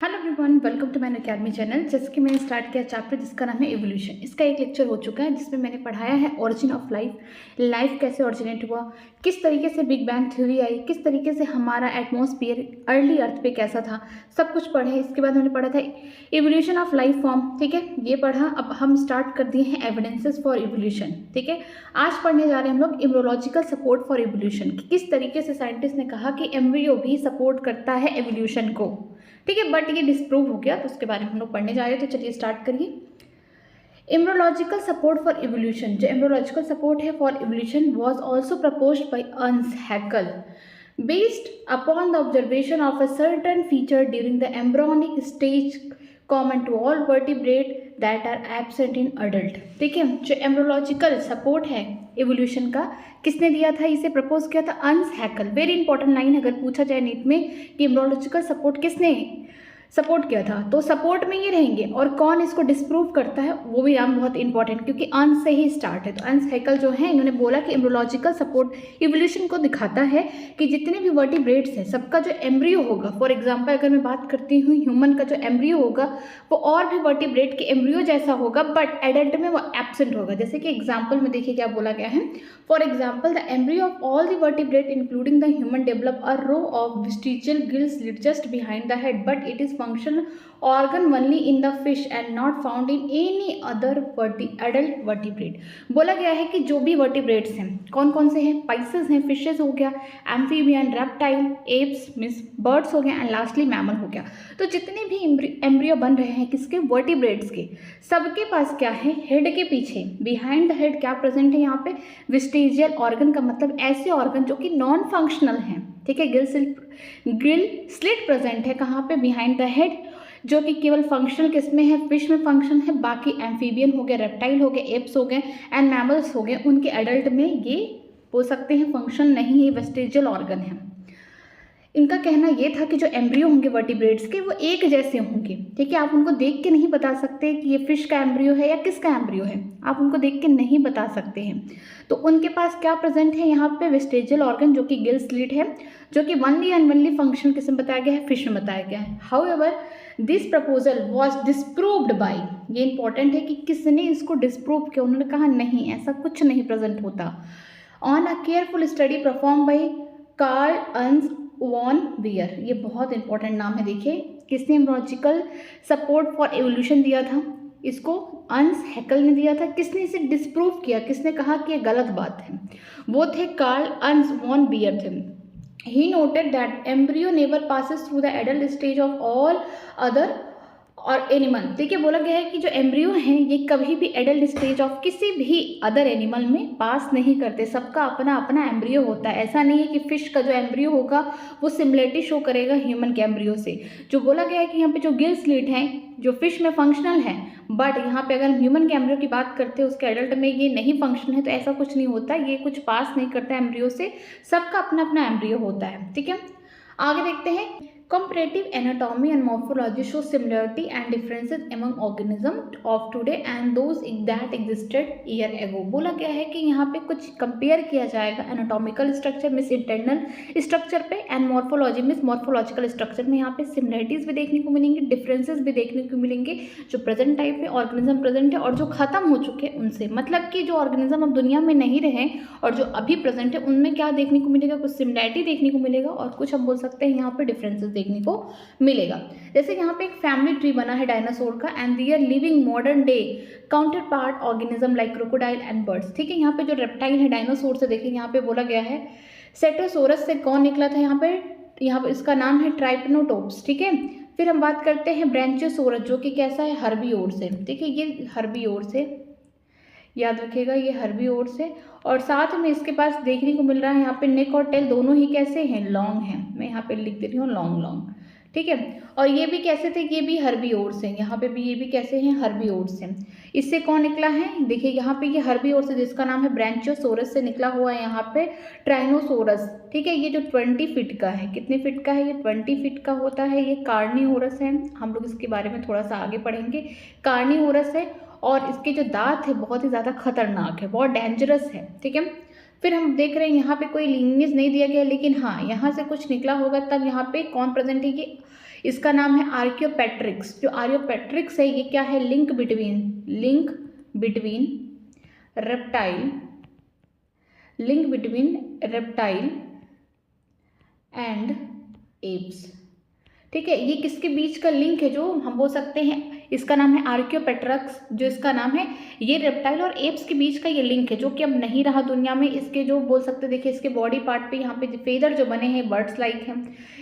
Hello everyone, welcome to मैन academy channel. जैसे कि मैंने स्टार्ट किया चैप्टर जिसका नाम है एवोल्यूशन। इसका एक लेक्चर हो चुका है जिसमें मैंने पढ़ाया है ओरिजिन ऑफ लाइफ, लाइफ कैसे ओरिजिनेट हुआ, किस तरीके से बिग बैंग थ्योरी आई, किस तरीके से हमारा एटमॉस्फेयर अर्ली अर्थ पे कैसा था, सब कुछ पढ़े। इसके बाद मैंने पढ़ा था एवोल्यूशन ऑफ लाइफ फॉर्म, ठीक है, ये पढ़ा। अब हम स्टार्ट कर दिए हैं एविडेंसेस फॉर एवोल्यूशन, ठीक है। आज पढ़ने जा रहे हैं हम लोग एम्ब्रियोलॉजिकल सपोर्ट फॉर एवोल्यूशन, किस तरीके से साइंटिस्ट ने कहा कि एम्ब्रियो भी सपोर्ट करता है एवोल्यूशन को, ठीक है। बट ये डिस्प्रूव हो गया, तो उसके बारे में हम लोग पढ़ने जा रहे थे। चलिए स्टार्ट करिए। एम्ब्रियोलॉजिकल सपोर्ट फॉर एवोल्यूशन, जो एम्ब्रियोलॉजिकल सपोर्ट है for evolution was also proposed by Ernst Hückel based upon the observation of a certain feature during the embryonic stage common to all vertebrate that are absent in adult, ठीक है। जो embryological support है evolution का, किसने दिया था, इसे propose किया था Ernst Hückel. Very important line अगर पूछा जाए नीट में कि एम्ब्रियोलॉजिकल सपोर्ट किसने सपोर्ट किया था, तो सपोर्ट में ये रहेंगे। और कौन इसको डिस्प्रूव करता है वो भी नाम बहुत इंपॉर्टेंट, क्योंकि अर्न्स्ट से ही स्टार्ट है। तो अर्न्स्ट हैकेल जो है, इन्होंने बोला कि एम्ब्रियोलॉजिकल सपोर्ट इवोल्यूशन को दिखाता है कि जितने भी वर्टिब्रेट्स हैं सबका जो एम्ब्रियो होगा, फॉर एग्जांपल अगर मैं बात करती हूँ ह्यूमन का जो एम्ब्रियो होगा वो और भी वर्टिब्रेट के एम्ब्रियो जैसा होगा, बट एडल्ट में वो एब्सेंट होगा। जैसे कि एग्जाम्पल में देखिए क्या बोला गया है। For example the embryo of all the vertebrate including the human develop a row of vestigial gill slit just behind the head, but it is functional organ only in the fish and not found in any other adult vertebrate। बोला गया है कि जो भी vertebrates हैं, कौन कौन से हैं, पाइसेस हैं, फिशेस हो गया, amphibian, reptile, apps means birds हो गया, एंड लास्टली मैमल हो गया। तो जितने भी एम्ब्रियो बन रहे हैं किसके, वर्टिब्रेट्स के, सबके पास क्या है, हेड के पीछे बिहाइंड द हेड क्या प्रेजेंट है यहाँ पे, वेस्टिजियल ऑर्गन का मतलब ऐसे ऑर्गन जो कि नॉन फंक्शनल हैं, ठीक है। गिल स्लिट प्रेजेंट है कहाँ पे, बिहाइंड द हेड, जो कि केवल फंक्शनल किस में है, फिश में फंक्शन है। बाकी एम्फीबियन हो गए, रेप्टाइल हो गए, एप्स हो गए एंड मैमल्स हो गए, उनके एडल्ट में ये बोल सकते हैं फंक्शन नहीं है, वेस्टिजियल ऑर्गन है। इनका कहना ये था कि जो एम्ब्रियो होंगे वर्टिब्रेट्स के वो एक जैसे होंगे, ठीक है। आप उनको देख के नहीं बता सकते कि ये फिश का एम्ब्रियो है या किसका एम्ब्रियो है, आप उनको देख के नहीं बता सकते हैं। तो उनके पास क्या प्रेजेंट है यहाँ पे, वेस्टिजियल ऑर्गन जो कि गिल स्लिट है, जो कि वनली एंड वनली फंक्शन किस में बताया गया है, फिश में बताया गया है। However this proposal was disproved by, ये इंपॉर्टेंट है कि किसने इसको डिस्प्रूव किया, उन्होंने कहा नहीं ऐसा कुछ नहीं प्रेजेंट होता। On a careful study perform by Karl Ernst von Baer, ये बहुत इंपॉर्टेंट नाम है। देखिए किसने एम्ब्रियोलॉजिकल सपोर्ट फॉर एवोल्यूशन दिया था, इसको अर्न्स्ट हैकेल ने दिया था। किसने इसे डिस्प्रूव किया, किसने कहा कि ये गलत बात है, वो थे कार्ल अर्न्स्ट वॉन बियर थे। He noted that embryo never passes through the adult stage of all other और एनिमल, ठीक है। बोला गया है कि जो एम्ब्रियो हैं ये कभी भी एडल्ट स्टेज ऑफ किसी भी अदर एनिमल में पास नहीं करते, सबका अपना अपना एम्ब्रियो होता है। ऐसा नहीं है कि फिश का जो एम्ब्रियो होगा वो सिमिलरिटी शो करेगा ह्यूमन के एम्ब्रियो से। जो बोला गया है कि यहाँ पे जो गिल स्लिट हैं जो फिश में फंक्शनल है, बट यहाँ पे अगर हम ह्यूमन के एम्ब्रियो की बात करते हैं उसके एडल्ट में ये नहीं फंक्शन है, तो ऐसा कुछ नहीं होता, ये कुछ पास नहीं करता एम्ब्रियो से, सबका अपना अपना एम्ब्रियो होता है, ठीक है। आगे देखते हैं। Comparative anatomy and morphology show similarity and differences among organisms of today and those that existed year ago। बोला गया है कि यहाँ पे कुछ कंपेयर किया जाएगा anatomical structure means internal structure पे, and morphology means morphological structure में। यहाँ पे सिमिलरिटीज भी देखने को मिलेंगे, डिफरेंसेस भी देखने को मिलेंगे, जो प्रेजेंट टाइप में ऑर्गेनिज्म प्रेजेंट है और जो खत्म हो चुके हैं उनसे, मतलब कि जो ऑर्गेनिज्म अब दुनिया में नहीं रहे और जो अभी प्रेजेंट है उनमें क्या देखने को मिलेगा, कुछ सिमिलरिटी देखने को मिलेगा और कुछ हम बोल सकते हैं यहाँ पे डिफरेंसेस देखने को मिलेगा। जैसे यहाँ पे एक फैमिली ट्री बना है डायनासोर का, and they are living modern day counterpart organism like crocodile and birds, ठीक है। यहाँ पे जो रेप्टाइल है डायनासोर से, देखिए यहाँ पे बोला गया है सेटोसोरस से कौन निकला था, यहाँ पे इसका नाम है ट्राइपनोटोप्स, ठीक है। फिर हम बात करते हैं ब्रांचियोसोरस जो कि कैसा है, हर्बीओर से, ठीक है। ये हर्बीओर से, याद रखिएगा ये हर्बीओर से, और साथ में इसके पास देखने को मिल रहा है यहाँ पे नेक और टेल दोनों ही कैसे हैं, लॉन्ग हैं। मैं यहाँ पे लिख दे रही हूँ लॉन्ग, ठीक है। और ये भी कैसे थे, ये भी हर्बीओर से, यहाँ पे भी ये भी कैसे हैं, हर्बीओर से। इससे कौन निकला है, देखिए यहाँ पे ये हर्बीओर से जिसका नाम है ब्रांचियोसोरस से निकला हुआ है यहाँ पे ट्राइनोसोरस, ठीक है। ये जो 20 फीट का है, कितने फीट का है, ये 20 फीट का होता है, ये कार्निवोरस है। हम लोग इसके बारे में थोड़ा सा आगे पढ़ेंगे। कार्निवोरस है और इसके जो दांत है बहुत ही ज़्यादा खतरनाक है, बहुत डेंजरस है, ठीक है। फिर हम देख रहे हैं यहाँ पे कोई लिनिएज नहीं दिया गया, लेकिन हाँ यहाँ से कुछ निकला होगा, तब यहाँ पे कौन प्रेजेंट है, इसका नाम है आर्कियोपेट्रिक्स। जो आर्कियोपेट्रिक्स है ये क्या है, link between reptile and apps. ठीक है, ये किसके बीच का लिंक है, जो हम बोल सकते हैं इसका नाम है आर्कियोपेट्रिक्स। जो इसका नाम है ये रेप्टाइल और एप्स के बीच का ये लिंक है, जो कि अब नहीं रहा दुनिया में। इसके जो बोल सकते हैं, देखिए इसके बॉडी पार्ट पे यहाँ पे फेदर जो बने हैं बर्ड्स लाइक हैं।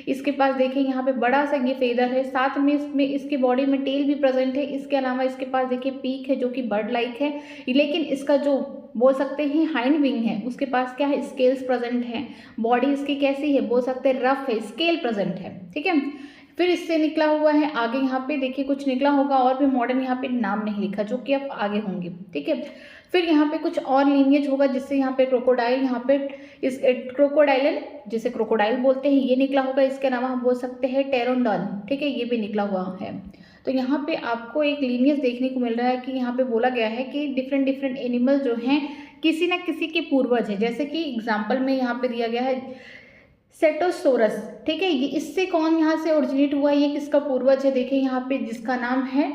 इसके पास देखिए यहाँ पे बड़ा सा ये फेदर है, साथ में इसमें इसके बॉडी में टेल भी प्रेजेंट है। इसके अलावा इसके पास देखिए पीक है जो कि बर्ड लाइक है, लेकिन इसका जो बोल सकते हैं हाइंड विंग है उसके पास क्या है, स्केल्स प्रेजेंट है। बॉडी इसकी कैसी है, बोल सकते हैं रफ है, स्केल प्रेजेंट है। ठीक है, फिर इससे निकला हुआ है आगे यहाँ पे देखिए कुछ निकला होगा और भी मॉडर्न यहाँ पे नाम नहीं लिखा, जो कि अब आगे होंगे। ठीक है, फिर यहाँ पे कुछ और लीनिएज होगा, जिससे यहाँ पे क्रोकोडाइल, यहाँ पे इस क्रोकोडाइलन जिसे क्रोकोडाइल बोलते हैं ये निकला होगा। इसके अलावा हम बोल सकते हैं टेरोडॉन। ठीक है, ये भी निकला हुआ है। तो यहाँ पे आपको एक लीनियस देखने को मिल रहा है कि यहाँ पे बोला गया है कि डिफरेंट एनिमल जो हैं किसी न किसी के पूर्वज है। जैसे कि एग्जाम्पल में यहाँ पे दिया गया है सेटोसोरस। ठीक है, ये इससे कौन यहाँ से ओरिजिनेट हुआ, ये किसका पूर्वज है, देखिए यहाँ पे जिसका नाम है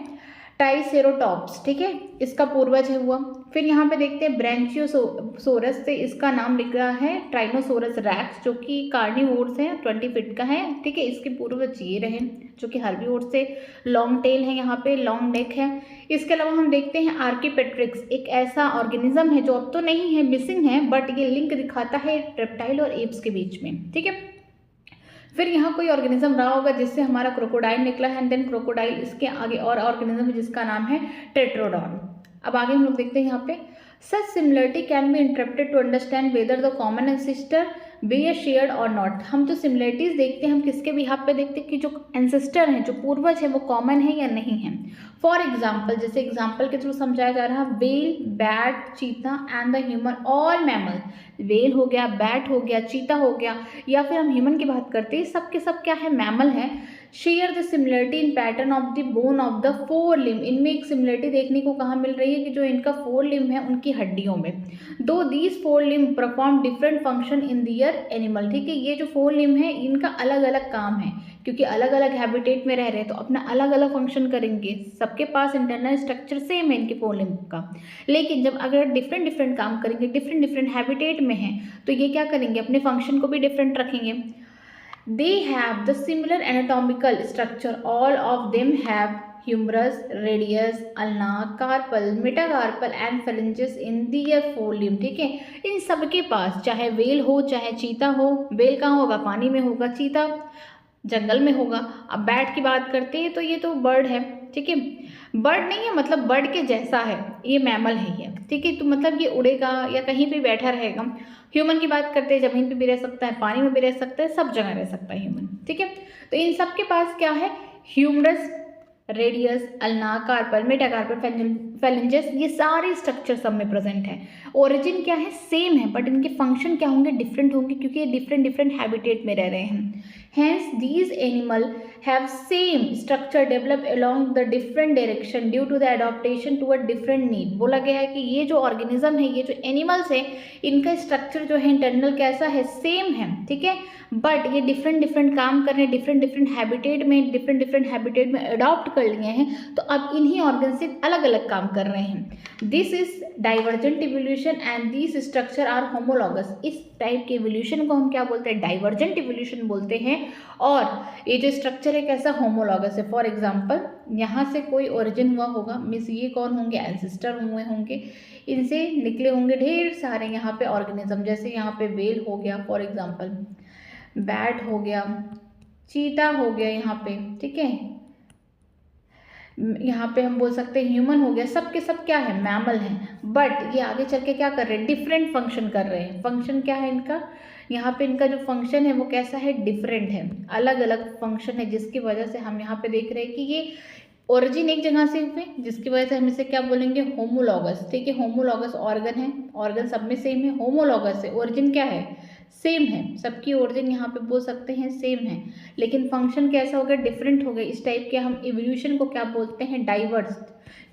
ट्राइसेरोटॉप्स। ठीक है, इसका पूर्वज है हुआ। फिर यहाँ पे देखते हैं ब्रांचियोसोरस से इसका नाम लिख रहा है ट्राइनोसोरस रैक्स, जो कि कार्निवोर्स है, 20 फीट का है। ठीक है, इसके पूर्वज ये रहे जो कि हर्बीवोर्स से लॉन्ग टेल है, यहाँ पे लॉन्ग नेक है। इसके अलावा हम देखते हैं आर्कियोपेट्रिक्स, एक ऐसा ऑर्गेनिज्म है जो अब तो नहीं है, मिसिंग है, बट ये लिंक दिखाता है रेप्टाइल और एप्स के बीच में। ठीक है, फिर यहाँ कोई ऑर्गेनिज्म रहा होगा जिससे हमारा क्रोकोडाइल निकला है, एंड देन क्रोकोडाइल, इसके आगे और ऑर्गेनिज्म है जिसका नाम है टेट्रोडॉन। अब आगे हम लोग देखते हैं यहाँ पे such similarity can be interpreted to understand whether the common ancestor be a shared or not. हम जो सिमिलरिटीज देखते हैं हम किसके बिहाफ पे देखते हैं कि जो एंसेस्टर हैं, जो पूर्वज है, वो कॉमन है या नहीं है। फॉर एग्जाम्पल, जैसे एग्जाम्पल के थ्रू समझाया जा रहा है, वेल, बैट, चीता and the human all mammal. Well हो गया, बैट हो गया, चीता हो गया, या फिर हम ह्यूमन की बात करते हैं, सब के सब क्या है, मैमल है। Share the similarity in pattern of the bone of the four limb. इनमें एक सिमिलरिटी देखने को कहाँ मिल रही है कि जो इनका फोर लिम्ब है उनकी हड्डियों में। Though these four limb perform different function in their animal. ठीक है, ये जो फोर लिम्ब है इनका अलग अलग काम है, क्योंकि अलग अलग हैबिटेट में रह रहे हैं तो अपना अलग अलग फंक्शन करेंगे। सबके पास इंटरनल स्ट्रक्चर सेम है इनके फोर लिम्ब का, लेकिन जब अगर डिफरेंट काम करेंगे, डिफरेंट हैबिटेट में है, तो ये क्या करेंगे, अपने फंक्शन को भी डिफरेंट रखेंगे। They have the similar anatomical structure. All of them have humerus, radius, ulna, carpal, metacarpal and phalanges in their forelimb. ठीक है, इन सबके पास चाहे वेल हो चाहे चीता हो, वेल कहाँ होगा, पानी में होगा, चीता जंगल में होगा। अब बैट की बात करते हैं तो ये तो बर्ड है। ठीक है, बर्ड नहीं है, मतलब बर्ड के जैसा है, ये मैमल है ये। ठीक है, तो मतलब ये उड़ेगा या कहीं पे बैठा रहेगा। ह्यूमन की बात करते हैं, ज़मीन पे भी रह सकता है, पानी में भी रह सकता है, सब जगह रह सकता है ह्यूमन। ठीक है, तो इन सब के पास क्या है, humerus, radius, ulna, carpal, metacarpal, phalanges, ये सारे स्ट्रक्चर सब में प्रेजेंट है। ओरिजिन क्या है, सेम है, बट इनके फंक्शन क्या होंगे, डिफरेंट होंगे, क्योंकि ये डिफरेंट हैबिटेट में रह रहे हैं। Hence, these animal have same structure developed along the different direction due to the adaptation to a different need। बोला गया है कि ये जो ऑर्गेनिज्म है, ये जो एनिमल्स है, इनका स्ट्रक्चर जो है इंटरनल कैसा है, सेम है। ठीक है, बट ये डिफरेंट काम कर रहे हैं, डिफरेंट हैबिटेट में अडॉप्ट कर लिए हैं, तो अब इन्हीं ऑर्गन से अलग अलग काम कर रहे हैं। This is divergent evolution and this structure are homologous. इस टाइप के इवोल्यूशन को हम क्या बोलते हैं, डाइवर्जेंट इवोल्यूशन बोलते हैं। और ये जो स्ट्रक्चर है कैसा, होमोलॉगस है। फॉर एग्जाम्पल, यहाँ से कोई ओरिजिन हुआ होगा, मीन्स ये कौन होंगे, एंसेस्टर हुए होंगे, इनसे निकले होंगे ढेर सारे यहाँ पे ऑर्गेनिज्म। जैसे यहाँ पे वेल हो गया, फॉर एग्जाम्पल बैट हो गया, चीता हो गया यहाँ पे। ठीक है, यहाँ पे हम बोल सकते हैं ह्यूमन हो गया, सब के सब क्या है, मैमल हैं, बट ये आगे चल के क्या कर रहे हैं, डिफरेंट फंक्शन कर रहे हैं। फंक्शन क्या है इनका, यहाँ पे इनका जो फंक्शन है वो कैसा है, डिफरेंट है, अलग अलग फंक्शन है, जिसकी वजह से हम यहाँ पे देख रहे हैं कि ये ओरिजिन एक जगह से हुए, जिसकी वजह से हम इसे क्या बोलेंगे, होमोलॉगस। ठीक है, होमोलॉगस ऑर्गन है, ऑर्गन सब में सेम है, होमोलॉगस है, ओरिजिन क्या है, सेम है, सबकी ओरिजिन यहाँ पे बोल सकते हैं सेम है, लेकिन फंक्शन कैसा हो गया, डिफरेंट हो गया। इस टाइप के हम इवोल्यूशन को क्या बोलते हैं, डाइवर्स,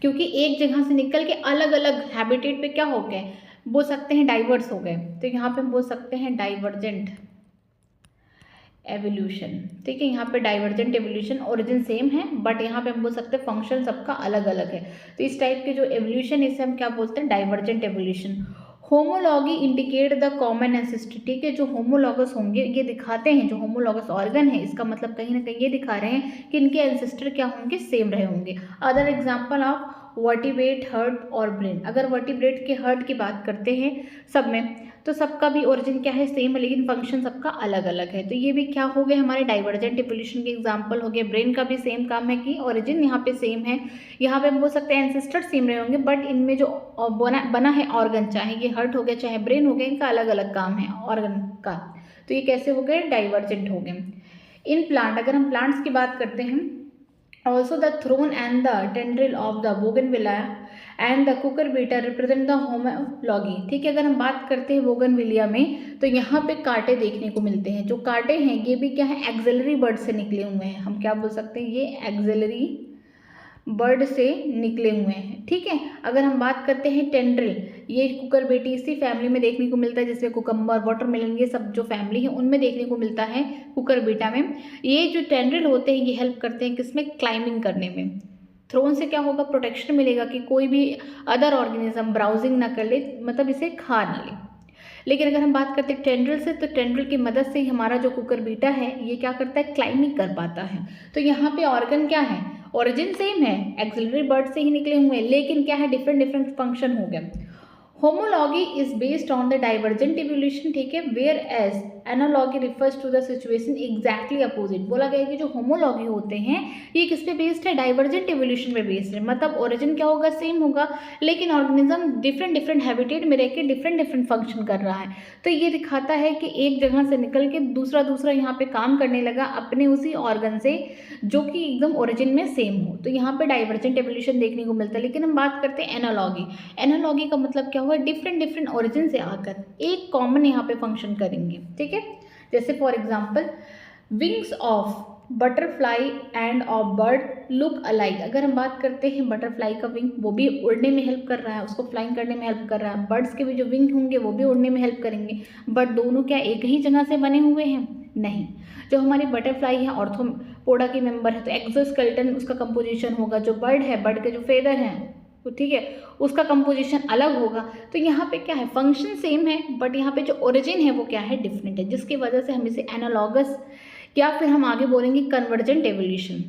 क्योंकि एक जगह से निकल के अलग अलग हैबिटेट पे क्या हो गए, बोल सकते हैं डाइवर्स हो गए। तो यहाँ पे हम बोल सकते हैं डाइवर्जेंट एवोल्यूशन। ठीक है, यहाँ पे डाइवर्जेंट एवोल्यूशन, ओरिजिन सेम है बट यहाँ पे हम बोल सकते हैं फंक्शन सबका अलग अलग है। तो इस टाइप के जो एवोल्यूशन इसे हम क्या बोलते हैं, divergent evolution. Homology indicate the common ancestry. ठीक है, जो होमोलॉगस होंगे ये दिखाते हैं, जो होमोलॉगस ऑर्गन है इसका मतलब कहीं ना कहीं ये दिखा रहे हैं कि इनके एंसेस्टर क्या होंगे, सेम रहे होंगे। Other example of vertebrate, heart और ब्रेन। अगर वर्टिब्रेट के हार्ट की बात करते हैं सब में, तो सबका भी ओरिजिन क्या है, सेम है, लेकिन फंक्शन सबका अलग अलग है। तो ये भी क्या हो गए हमारे डाइवर्जेंट एवोल्यूशन के एग्जाम्पल हो गए। ब्रेन का भी सेम काम है कि ओरिजिन यहाँ पे सेम है, यहाँ पे हम बोल सकते हैं एंसेस्टर सेम रहे होंगे बट इनमें जो बना है ऑर्गन, चाहे ये हार्ट हो गया चाहे ब्रेन हो गया, इनका अलग अलग काम है ऑर्गन का। तो ये कैसे हो गए, डाइवर्जेंट हो गए। इन प्लांट, अगर हम प्लांट्स की बात करते हैं, also the throne and the tendril of the bougainvillea and the cucurbita represent the homology। ठीक है, अगर हम बात करते हैं बोगनविलिया में तो यहाँ पे कांटे देखने को मिलते हैं। जो कांटे हैं ये भी क्या है, एक्सिलरी बर्ड से निकले हुए हैं। हम क्या बोल सकते हैं, ये एक्सिलरी बर्ड से निकले हुए हैं। ठीक है, अगर हम बात करते हैं टेंड्रिल, ये कुकरबेटी इसी फैमिली में देखने को मिलता है जिसमें कुकम्बर, वाटरमेलन, ये सब जो फैमिली है उनमें देखने को मिलता है कुकरबेटा में। ये जो टेंड्रिल होते हैं ये हेल्प करते हैं किसमें, क्लाइंबिंग करने में। थ्रोन से क्या होगा, प्रोटेक्शन मिलेगा कि कोई भी अदर ऑर्गेनिज्म ब्राउजिंग ना कर ले, मतलब इसे खा ना ले। लेकिन अगर हम बात करते हैं टेंड्रिल से, तो टेंड्रिल की मदद से ही हमारा जो कुकरबीटा है ये क्या करता है, क्लाइंबिंग कर पाता है। तो यहाँ पे ऑर्गन क्या है, ओरिजिन सेम है, एक्सिलरी बर्ड से ही निकले हुए हैं, लेकिन क्या है, डिफरेंट डिफरेंट फंक्शन हो गए। Homology is based on the divergent evolution. ठीक है, whereas analogy refers to the situation exactly opposite. बोला गया कि जो होमोलॉगी होते हैं ये किस पे बेस्ड है, डाइवर्जेंट इवोल्यूशन पे बेस्ड है। मतलब ओरिजिन क्या होगा, सेम होगा, लेकिन ऑर्गेनिज्म डिफरेंट डिफरेंट हैबिटेट में रह के डिफरेंट डिफरेंट फंक्शन कर रहा है। तो ये दिखाता है कि एक जगह से निकल के दूसरा यहाँ पे काम करने लगा अपने उसी ऑर्गन से जो कि एकदम ओरिजिन में सेम हो। तो यहाँ पे डाइवर्जेंट एवोल्यूशन देखने को मिलता है। लेकिन हम बात करते हैं एनालॉगी। एनालॉगी का मतलब क्या हुआ, डिफरेंट डिफरेंट ओरिजिन से आकर एक कॉमन यहाँ पे फंक्शन करेंगे। ठीक है, जैसे for example wings of butterfly end of bird look alike. अगर हम बात करते हैं बटरफ्लाई का विंग, वो भी उड़ने में हेल्प कर रहा है, उसको फ्लाइंग करने में हेल्प कर रहा है। बर्ड्स के भी जो विंग होंगे वो भी उड़ने में हेल्प करेंगे, बट दोनों क्या एक ही जगह से बने हुए हैं, नहीं। जो हमारी बटरफ्लाई है ऑर्थोपोडा की मेंबर है, तो एक्सोस्केलेटन उसका कंपोजिशन होगा। जो बर्ड है, बर्ड के जो फेदर हैं तो ठीक है उसका कंपोजिशन अलग होगा। तो यहाँ पे क्या है, फंक्शन सेम है बट यहाँ पे जो ओरिजिन है वो क्या है, डिफरेंट है, जिसकी वजह से हम इसे एनालॉगस या फिर हम आगे बोलेंगे convergent evolution.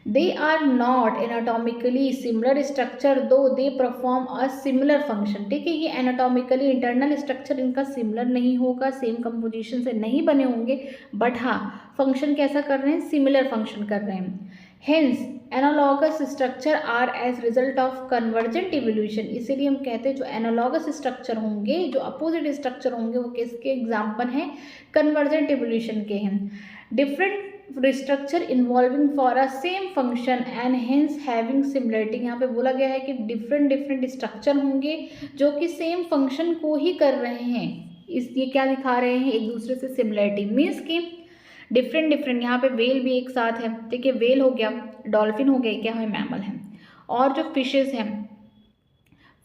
They are not anatomically similar structure though they perform a similar function. ठीक है, ये एनाटॉमिकली इंटरनल स्ट्रक्चर इनका सिमिलर नहीं होगा, सेम कंपोजिशन से नहीं बने होंगे, बट हाँ फंक्शन कैसा कर रहे हैं, सिमिलर फंक्शन कर रहे हैं। Hence analogous structure are as result of convergent evolution. इसीलिए हम कहते हैं जो एनालॉगस स्ट्रक्चर होंगे, जो अपोजिट स्ट्रक्चर होंगे, वो किसके एग्जाम्पल हैं, कन्वर्जेंट इवोल्यूशन के हैं। Different structure involving for a same function and hence having similarity. यहाँ पे बोला गया है कि डिफरेंट डिफरेंट स्ट्रक्चर होंगे जो कि सेम फंक्शन को ही कर रहे हैं। ये क्या दिखा रहे हैं, एक दूसरे से सिमिलरिटी, मीन्स कि डिफरेंट डिफरेंट। यहाँ पे वेल भी एक साथ है, ठीक है, वेल हो गया, डॉल्फिन हो गया, क्या है, मैमल है, और जो फिशेस हैं,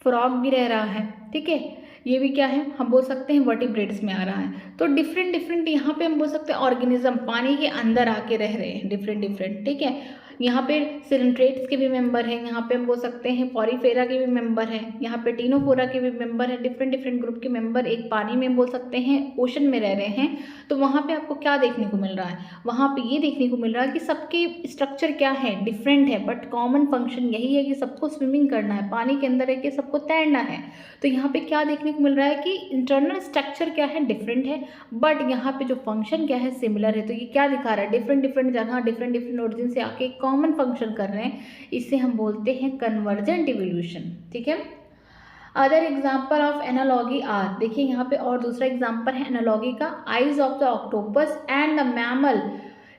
फ्रॉग भी रह रहा है, ठीक है, ये भी क्या है, हम बोल सकते हैं वर्टिब्रेट्स में आ रहा है। तो डिफरेंट डिफरेंट यहाँ पे हम बोल सकते हैं ऑर्गेनिज्म पानी के अंदर आके रह रहे हैं, डिफरेंट डिफरेंट। ठीक है, यहाँ पे सिलेंट्रेट्स के भी मेंबर हैं, यहाँ पे हम बोल सकते हैं पॉरीफेरा के भी मेंबर हैं, यहाँ पे टीनोफोरा के भी मेंबर हैं। डिफरेंट डिफरेंट ग्रुप के मेंबर एक पानी में बोल सकते हैं ओशन में रह रहे हैं। तो वहाँ पे आपको क्या देखने को मिल रहा है, वहाँ पे ये देखने को मिल रहा है कि सबके स्ट्रक्चर क्या है, डिफरेंट है, बट कॉमन फंक्शन यही है कि सबको स्विमिंग करना है, पानी के अंदर है कि सबको तैरना है। तो यहाँ पे क्या देखने को मिल रहा है कि इंटरनल स्ट्रक्चर क्या है, डिफरेंट है, बट यहाँ पे जो फंक्शन क्या है, सिमिलर है। तो ये क्या दिखा रहा है, डिफरेंट डिफरेंट जगह डिफरेंट डिफरेंट ओरिजिन से आके कॉमन फंक्शन कर रहे हैं, इसे हम बोलते हैं कन्वर्जेंट इवोल्यूशन। ठीक है, other example of analogy are, देखिए यहाँ पे और दूसरा एग्जाम्पल है एनालॉगी का, eyes of the octopus and the mammal.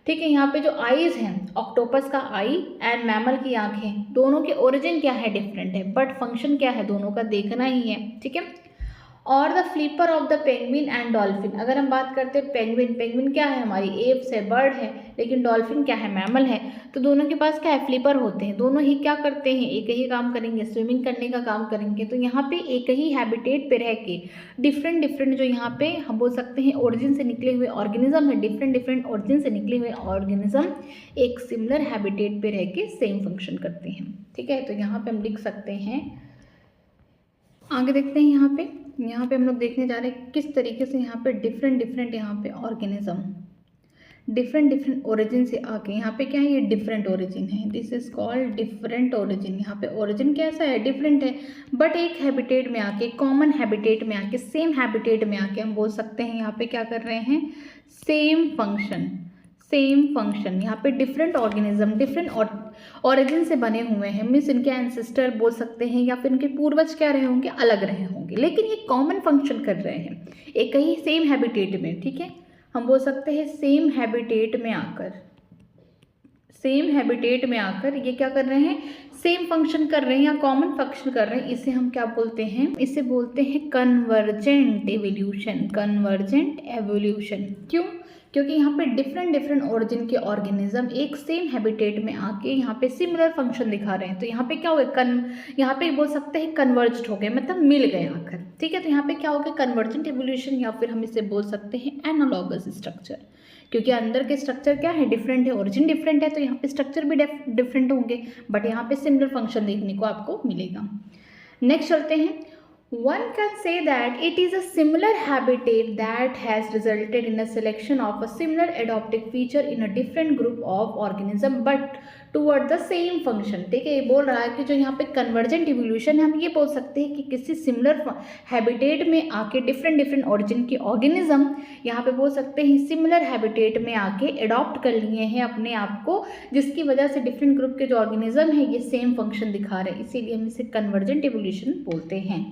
ठीक है, यहाँ पे जो आईज हैं, ऑक्टोपस का आई एंड मैमल की आंखें, दोनों के ओरिजिन क्या है, डिफरेंट है, बट फंक्शन क्या है, दोनों का देखना ही है। ठीक है, और the flipper of the penguin and dolphin. अगर हम बात करते हैं पेंगुइन, पेंगुइन क्या है, हमारी एप्स है, बर्ड है, लेकिन डॉल्फिन क्या है, मैमल है। तो दोनों के पास क्या है, फ्लिपर होते हैं। दोनों ही क्या करते हैं, एक ही काम करेंगे, स्विमिंग करने का काम करेंगे। तो यहाँ पे एक ही हैबिटेट पे रह के डिफरेंट डिफरेंट जो यहाँ पे हम बोल सकते हैं ओरिजिन से निकले हुए ऑर्गेनिज्म है, डिफरेंट डिफरेंट ओरिजिन से निकले हुए ऑर्गेनिज्म एक सिमिलर हैबिटेट पे रह के सेम फंक्शन करते हैं। ठीक है, तो यहाँ पे हम लिख सकते हैं। आगे देखते हैं यहाँ पे हम लोग देखने जा रहे हैं किस तरीके से यहाँ पे डिफरेंट डिफरेंट यहाँ पे ऑर्गेनिज्म डिफरेंट डिफरेंट ओरिजिन से आके यहाँ पे क्या है, ये डिफरेंट ओरिजिन है। This is called different origin. यहाँ पे ओरिजिन कैसा है, डिफरेंट है, बट एक हैबिटेट में आके, कॉमन हैबिटेट में आके, सेम हैबिटेट में आके हम बोल सकते हैं यहाँ पे क्या कर रहे हैं, सेम फंक्शन। यहाँ पे डिफरेंट ऑर्गेनिज्म डिफरेंट ऑरिजिन से बने हुए हैं, मीन्स इनके एंसेस्टर बोल सकते हैं या फिर इनके पूर्वज क्या रहे होंगे, अलग रहे होंगे, लेकिन ये कॉमन फंक्शन कर रहे हैं एक ही सेम हैबिटेट में। ठीक है, हम बोल सकते हैं सेम हैबिटेट में आकर ये क्या कर रहे हैं, सेम फंक्शन कर रहे हैं या कॉमन फंक्शन कर रहे हैं। इसे हम क्या बोलते हैं, इसे बोलते हैं कन्वर्जेंट एवोल्यूशन। क्यों, क्योंकि यहाँ पे डिफरेंट डिफरेंट ओरिजिन के ऑर्गेनिज्म एक सेम हैबिटेट में आके यहाँ पे सिमिलर फंक्शन दिखा रहे हैं। तो यहाँ पे क्या हो गया, यहाँ पे बोल सकते हैं कन्वर्ज्ड हो गए, मतलब मिल गए आकर। ठीक है, तो यहाँ पे क्या हो गया, कन्वर्जेंट एवोल्यूशन, या फिर हम इसे बोल सकते हैं एनालॉगस स्ट्रक्चर, क्योंकि अंदर के स्ट्रक्चर क्या है, डिफरेंट है, ओरिजिन डिफरेंट है, तो यहाँ पे स्ट्रक्चर भी डिफरेंट होंगे, बट यहाँ पे सिमिलर फंक्शन देखने को आपको मिलेगा। नेक्स्ट चलते हैं। One can say that it is a similar habitat that has resulted in a selection of a similar adaptive feature in a different group of organism but toward the same function। ठीक है, ये बोल रहा है कि जो यहाँ पे कन्वर्जेंट इवोल्यूशन है, हम ये बोल सकते हैं कि किसी सिमिलर हैबिटेट में आके डिफरेंट डिफरेंट ऑरिजिन के ऑर्गेनिज्म यहाँ पे बोल सकते हैं सिमिलर हैबिटेट में आके अडॉप्ट कर लिए हैं अपने आप को, जिसकी वजह से डिफरेंट ग्रुप के जो ऑर्गेनिज्म है ये सेम फंक्शन दिखा रहे हैं, इसीलिए हम इसे कन्वर्जेंट इवोल्यूशन बोलते हैं।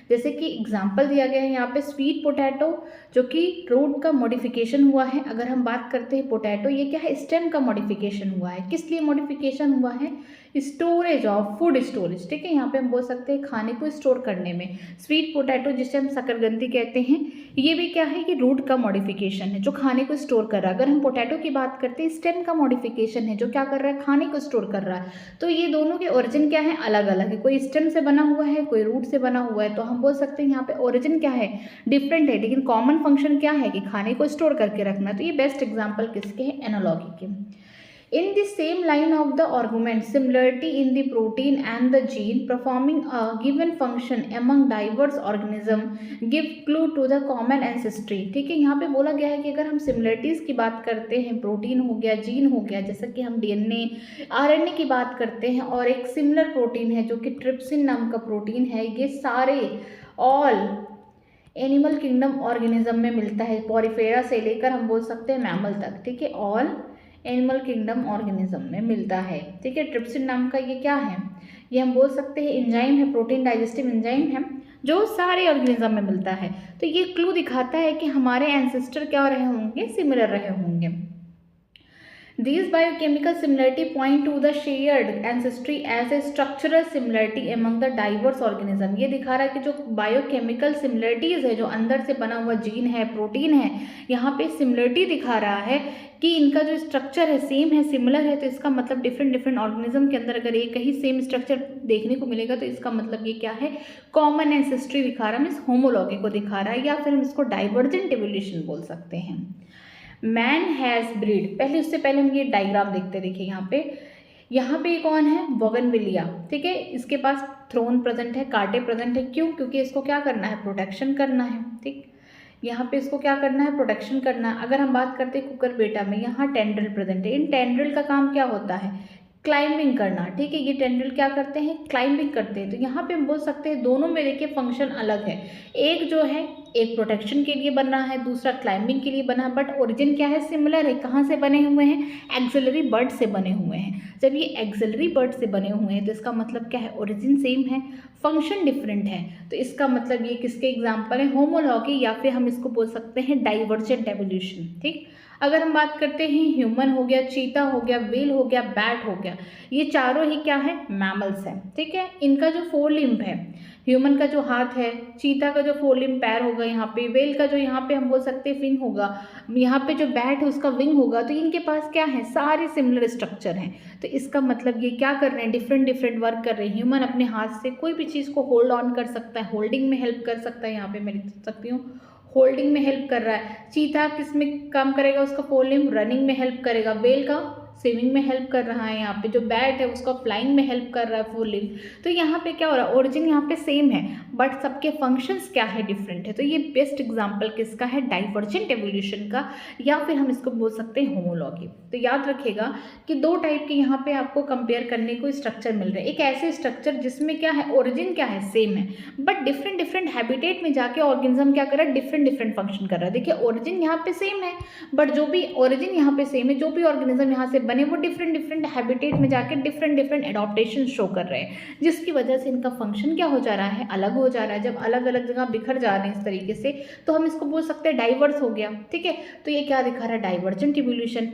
जैसे कि एग्जाम्पल दिया गया है यहाँ पे स्वीट पोटैटो, जो कि रूट का मॉडिफिकेशन हुआ है। अगर हम बात करते हैं पोटैटो, ये क्या है, स्टेम का मॉडिफिकेशन हुआ है। किस लिए मॉडिफिकेशन हुआ है, स्टोरेज ऑफ फूड स्टोरेज। ठीक है, यहाँ पे हम बोल सकते हैं खाने को स्टोर करने में। स्वीट पोटैटो जिसे हम शकरकंदी कहते हैं, ये भी क्या है कि रूट का मॉडिफिकेशन है जो खाने को स्टोर कर रहा है। अगर हम पोटैटो की बात करते हैं, स्टेम का मॉडिफिकेशन है जो क्या कर रहा है, खाने को स्टोर कर रहा है। तो ये दोनों के ओरिजिन क्या है, अलग अलग है, कोई स्टेम से बना हुआ है, कोई रूट से बना हुआ है। तो हम बोल सकते हैं यहाँ पे ओरिजिन क्या है, डिफरेंट है, लेकिन कॉमन फंक्शन क्या है कि खाने को स्टोर करके रखना। तो ये बेस्ट एग्जाम्पल किसके हैं, एनालॉगी के। In the same line of the argument, similarity in the protein and the gene performing a given function among diverse organism give clue to the common ancestry। ठीक है, यहाँ पे बोला गया है कि अगर हम सिमिलरिटीज़ की बात करते हैं, प्रोटीन हो गया, जीन हो गया, जैसा कि हम डीएनए आरएनए की बात करते हैं, और एक सिमिलर प्रोटीन है जो कि ट्रिप्सिन नाम का प्रोटीन है, ये सारे ऑल एनिमल किंगडम ऑर्गेनिज्म में मिलता है, पॉरीफेरा से लेकर हम बोल सकते हैं मैमल तक। ठीक है, ऑल एनिमल किंगडम ऑर्गेनिज्म में मिलता है। ठीक है, ट्रिप्सिन नाम का ये क्या है, ये हम बोल सकते हैं एंजाइम है, प्रोटीन डाइजेस्टिव एंजाइम है, जो सारे ऑर्गेनिज्म में मिलता है। तो ये क्लू दिखाता है कि हमारे एंसेस्टर क्या रहे होंगे, सिमिलर रहे होंगे। These biochemical similarity point to the shared ancestry as a structural similarity among the diverse organism। ये दिखा रहा है कि जो बायोकेमिकल सिमिलरिटीज़ है, जो अंदर से बना हुआ जीन है, प्रोटीन है, यहाँ पे सिमिलरिटी दिखा रहा है कि इनका जो स्ट्रक्चर है सेम है, सिमिलर है। तो इसका मतलब डिफरेंट डिफरेंट ऑर्गेनिज्म के अंदर अगर एक ही सेम स्ट्रक्चर देखने को मिलेगा तो इसका मतलब ये क्या है, कॉमन एंसेस्ट्री दिखा रहा है, मीन्स होमोलॉगी को दिखा रहा है, या फिर हम इसको डाइवर्जेंट एवोल्यूशन बोल सकते हैं। मैन हैज़ ब्रीड, पहले उससे पहले हम ये डायग्राम देखते, देखिए यहाँ पे कौन है, बोगनविलिया। ठीक है, इसके पास थ्रोन प्रेजेंट है, कांटे प्रेजेंट है। क्यों, क्योंकि इसको क्या करना है, प्रोटेक्शन करना है। ठीक, यहाँ पे इसको क्या करना है, प्रोटेक्शन करना है। अगर हम बात करते हैं कुकरबेटा में, यहाँ टेंड्रिल प्रेजेंट है। इन टेंड्रिल का काम क्या होता है, क्लाइंबिंग करना। ठीक है, ये टेंड्रिल क्या करते हैं, क्लाइंबिंग करते हैं। तो यहाँ पे हम बोल सकते हैं दोनों में देखिए फंक्शन अलग है, एक जो है एक प्रोटेक्शन के लिए बन रहा है, दूसरा क्लाइंबिंग के लिए बना है, बट ओरिजिन क्या है, सिमिलर है। कहाँ से बने हुए हैं, एक्सिलरी बर्ड से बने हुए हैं। जब ये एक्सिलरी बर्ड से बने हुए हैं तो इसका मतलब क्या है, ओरिजिन सेम है, फंक्शन डिफरेंट है। तो इसका मतलब ये किसके एग्जाम्पल है, होमोलॉगी, या फिर हम इसको बोल सकते हैं डाइवर्जेंट एवोल्यूशन। ठीक, अगर हम बात करते हैं ह्यूमन हो गया, चीता हो गया, व्हेल हो गया, बैट हो गया, ये चारों ही क्या है, मैमल्स हैं। ठीक है, इनका जो फोर लिम्ब है, ह्यूमन का जो हाथ है, चीता का जो फोर लिम्ब पैर होगा यहाँ पे, व्हेल का जो यहाँ पे हम बोल सकते हैं फिन होगा, यहाँ पे जो बैट है उसका विंग होगा, तो इनके पास क्या है, सारे सिमिलर स्ट्रक्चर हैं। तो इसका मतलब ये क्या कर रहे हैं, डिफरेंट डिफरेंट वर्क कर रहे हैं। ह्यूमन अपने हाथ से कोई भी चीज़ को होल्ड ऑन कर सकता है, होल्डिंग में हेल्प कर सकता है, यहाँ पे मैं लिख सकती हूँ होल्डिंग में हेल्प कर रहा है। चीता किस में काम करेगा, उसका फोर लिम्ब रनिंग में हेल्प करेगा, व्हेल का स्विमिंग में हेल्प कर रहा है, यहाँ पे जो बैट है उसका फ्लाइंग में हेल्प कर रहा है फोर लिम्ब। तो यहाँ पे क्या हो रहा है, ओरिजिन यहाँ पे सेम है बट सबके फंक्शंस क्या है, डिफरेंट है। तो ये बेस्ट एग्जांपल किसका है, डाइवर्जेंट एवोल्यूशन का, या फिर हम इसको बोल सकते हैं होमोलॉगी। तो याद रखिएगा कि दो टाइप के यहाँ पे आपको कंपेयर करने को स्ट्रक्चर मिल रहे हैं। एक ऐसे स्ट्रक्चर जिसमें क्या है, ओरिजिन क्या है, सेम है, बट डिफरेंट डिफरेंट हैबिटेट में जाके ऑर्गेनिज्म क्या कर रहा है, डिफरेंट डिफरेंट फंक्शन कर रहा है। देखिए ओरिजिन यहाँ पे सेम है बट जो भी ओरिजिन यहाँ पे सेम है, जो भी ऑर्गेनिज्म यहाँ से बने वो डिफरेंट डिफरेंट हैबिटेट में जाके डिफरेंट डिफरेंट एडॉप्टेशन शो कर रहे हैं, जिसकी वजह से इनका फंक्शन क्या हो जा रहा है, अलग हो जा रहा है। जब अलग अलग जगह बिखर जा रहे हैं इस तरीके से, तो हम इसको बोल सकते हैं डाइवर्स हो गया। ठीक है, तो ये क्या दिखा रहा है, डाइवर्जेंट इवोल्यूशन।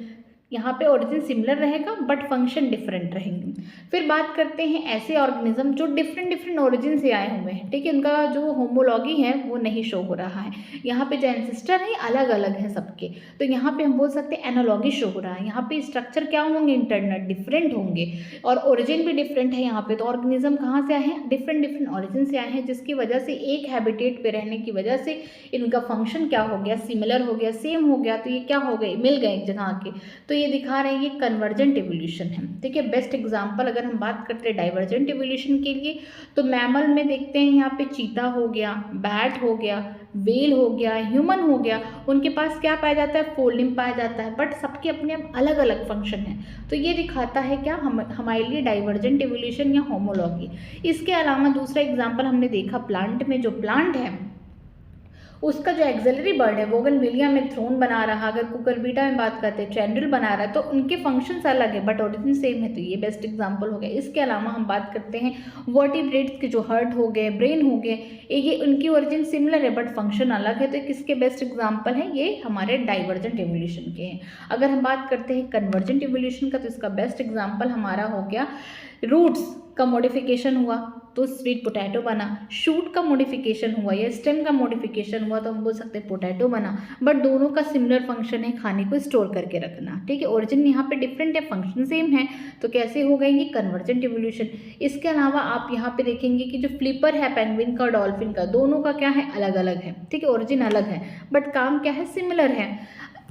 यहाँ पे ओरिजिन सिमिलर रहेगा बट फंक्शन डिफरेंट रहेंगे। फिर बात करते हैं ऐसे ऑर्गेनिज्म जो डिफरेंट डिफरेंट ओरिजिन से आए हुए हैं। ठीक है, उनका जो होमोलॉगी है वो नहीं शो हो रहा है। यहाँ पे जो एंसेस्टर है अलग अलग हैं सबके, तो यहाँ पे हम बोल सकते हैं एनालॉगी शो हो रहा है। यहाँ पे स्ट्रक्चर क्या होंगे, इंटरनल डिफरेंट होंगे और ओरिजिन भी डिफरेंट है। यहाँ पे तो ऑर्गेनिज्म कहाँ से आए हैं, डिफरेंट डिफरेंट ओरिजिन से आए हैं, जिसकी वजह से एक हैबिटेट पे रहने की वजह से इनका फंक्शन क्या हो गया, सिमिलर हो गया, सेम हो गया। तो ये क्या हो गए, मिल गए एक जगह आके, तो ये दिखा रहे हैं ये कन्वर्जेंट इवोल्यूशन है। ठीक है, बेस्ट एग्जांपल अगर हम बात करते हैं डाइवर्जेंट इवोल्यूशन के लिए, तो मैमल में देखते हैं यहाँ पे चीता हो गया, बैट हो गया, व्हेल हो गया, ह्यूमन हो गया, उनके पास क्या पाया जाता है, फोर लिम्ब पाया जाता है, बट सबके अपने अलग अलग फंक्शन है। तो ये दिखाता है क्या, हमारे लिए डाइवर्जेंट इवोल्यूशन या होमोलॉगी। इसके अलावा दूसरा एग्जाम्पल हमने देखा प्लांट में, जो प्लांट है उसका जो एक्सिलरी बर्ड है बोगनविलिया में थ्रोन बना रहा, अगर कुकुरबिटा में बात करते हैं टेंड्रिल बना रहा है, तो उनके फंक्शंस अलग है बट ओरिजिन सेम है। तो ये बेस्ट एग्जांपल हो गया। इसके अलावा हम बात करते हैं वर्टिब्रेट्स के, जो हार्ट हो गए, ब्रेन हो गए, ये उनकी ओरिजिन सिमिलर है बट फंक्शन अलग है। तो किसके बेस्ट एग्जाम्पल हैं, ये हमारे डाइवर्जेंट इवोल्यूशन के हैं। अगर हम बात करते हैं कन्वर्जेंट इवोल्यूशन का, तो इसका बेस्ट एग्जाम्पल हमारा हो गया रूट्स का मॉडिफिकेशन हुआ तो स्वीट पोटैटो बना, शूट का मॉडिफिकेशन हुआ या स्टेम का मॉडिफिकेशन हुआ तो हम बोल सकते हैं पोटैटो बना, बट दोनों का सिमिलर फंक्शन है, खाने को स्टोर करके रखना। ठीक है, ओरिजिन यहाँ पे डिफरेंट है, फंक्शन सेम है, तो कैसे हो गए ये कन्वर्जेंट इवोल्यूशन। इसके अलावा आप यहाँ पे देखेंगे कि जो फ्लिपर है पेंगुइन का, डॉल्फिन का, दोनों का क्या है, अलग अलग है। ठीक है, ओरिजिन अलग है बट काम क्या है, सिमिलर है।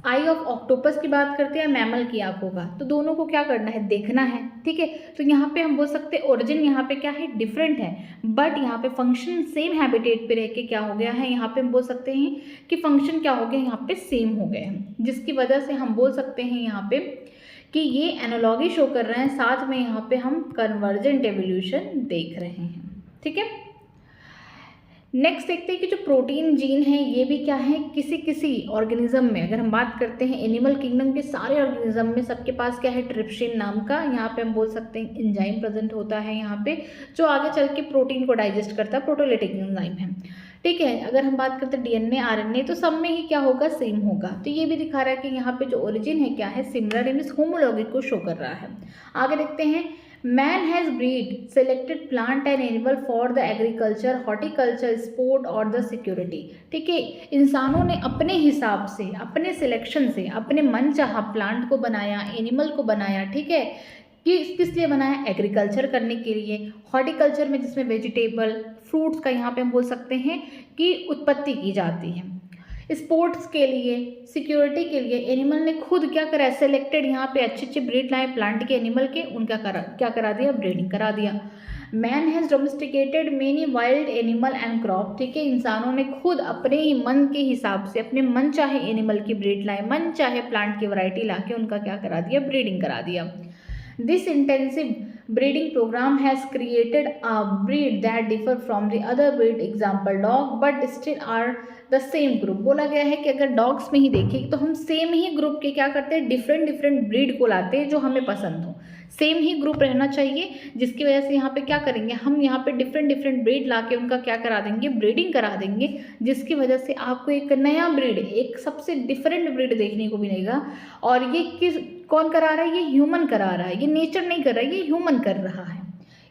आई ऑफ ऑक्टोपस की बात करते हैं, मैमल की आंखों का, तो दोनों को क्या करना है, देखना है। ठीक है, तो यहाँ पे हम बोल सकते हैं ओरिजिन यहाँ पे क्या है, डिफरेंट है बट यहाँ पे फंक्शन सेम हैबिटेट पे रह के क्या हो गया है, यहाँ पे हम बोल सकते हैं कि फंक्शन क्या हो गया, यहाँ पे सेम हो गए हैं, जिसकी वजह से हम बोल सकते हैं यहाँ पे कि ये एनालॉगी शो कर रहे हैं, साथ में यहाँ पे हम कन्वर्जेंट एवोल्यूशन देख रहे हैं। ठीक है, नेक्स्ट देखते हैं कि जो प्रोटीन जीन है ये भी क्या है, किसी किसी ऑर्गेनिज्म में, अगर हम बात करते हैं एनिमल किंगडम के सारे ऑर्गेनिज्म में सबके पास क्या है, ट्रिप्सिन नाम का, यहाँ पे हम बोल सकते हैं एंजाइम प्रेजेंट होता है यहाँ पे, जो आगे चल के प्रोटीन को डाइजेस्ट करता है, प्रोटोलिटिक एंजाइम है। ठीक है, अगर हम बात करते हैं डीएनए आरएनए, तो सब में ही क्या होगा, सेम होगा। तो ये भी दिखा रहा है कि यहाँ पे जो ओरिजिन है क्या है, सिमिलर है, होमोलॉगी को शो कर रहा है। आगे देखते हैं, Man has breed selected plant and animal for the agriculture, horticulture, sport और the security। ठीक है, इंसानों ने अपने हिसाब से, अपने सिलेक्शन से, अपने मन चाहा प्लांट को बनाया, एनिमल को बनाया। ठीक है, किस लिए बनाया, एग्रीकल्चर करने के लिए, हॉर्टिकल्चर में जिसमें वेजिटेबल फ्रूट्स का यहाँ पे हम बोल सकते हैं कि उत्पत्ति की जाती है, स्पोर्ट्स के लिए, सिक्योरिटी के लिए। एनिमल ने खुद क्या करा, सेलेक्टेड यहाँ पे अच्छे अच्छे ब्रीड लाए प्लांट के, एनिमल के, उनका क्या करा दिया, ब्रीडिंग करा दिया। Man has domesticated many wild animal and crop. ठीक है, इंसानों ने खुद अपने ही मन के हिसाब से, अपने मन चाहे एनिमल की ब्रीड लाए, मन चाहे प्लांट की वैरायटी ला के उनका क्या करा दिया, ब्रीडिंग करा दिया। This intensive breeding program has created a breed that differ from the other breed, example dog, but still are the same group। बोला गया है कि अगर डॉग्स में ही देखें तो हम सेम ही ग्रुप के क्या करते हैं, डिफरेंट डिफरेंट ब्रीड को लाते हैं जो हमें पसंद हो। सेम ही ग्रुप रहना चाहिए, जिसकी वजह से यहाँ पे क्या करेंगे हम, यहाँ पे डिफरेंट डिफरेंट ब्रीड ला के उनका क्या करा देंगे, ब्रीडिंग करा देंगे, जिसकी वजह से आपको एक नया ब्रीड, एक सबसे डिफरेंट ब्रीड देखने को मिलेगा। और ये कौन करा रहा है, ये ह्यूमन करा रहा है, ये नेचर नहीं कर रहा है, ये ह्यूमन कर रहा है।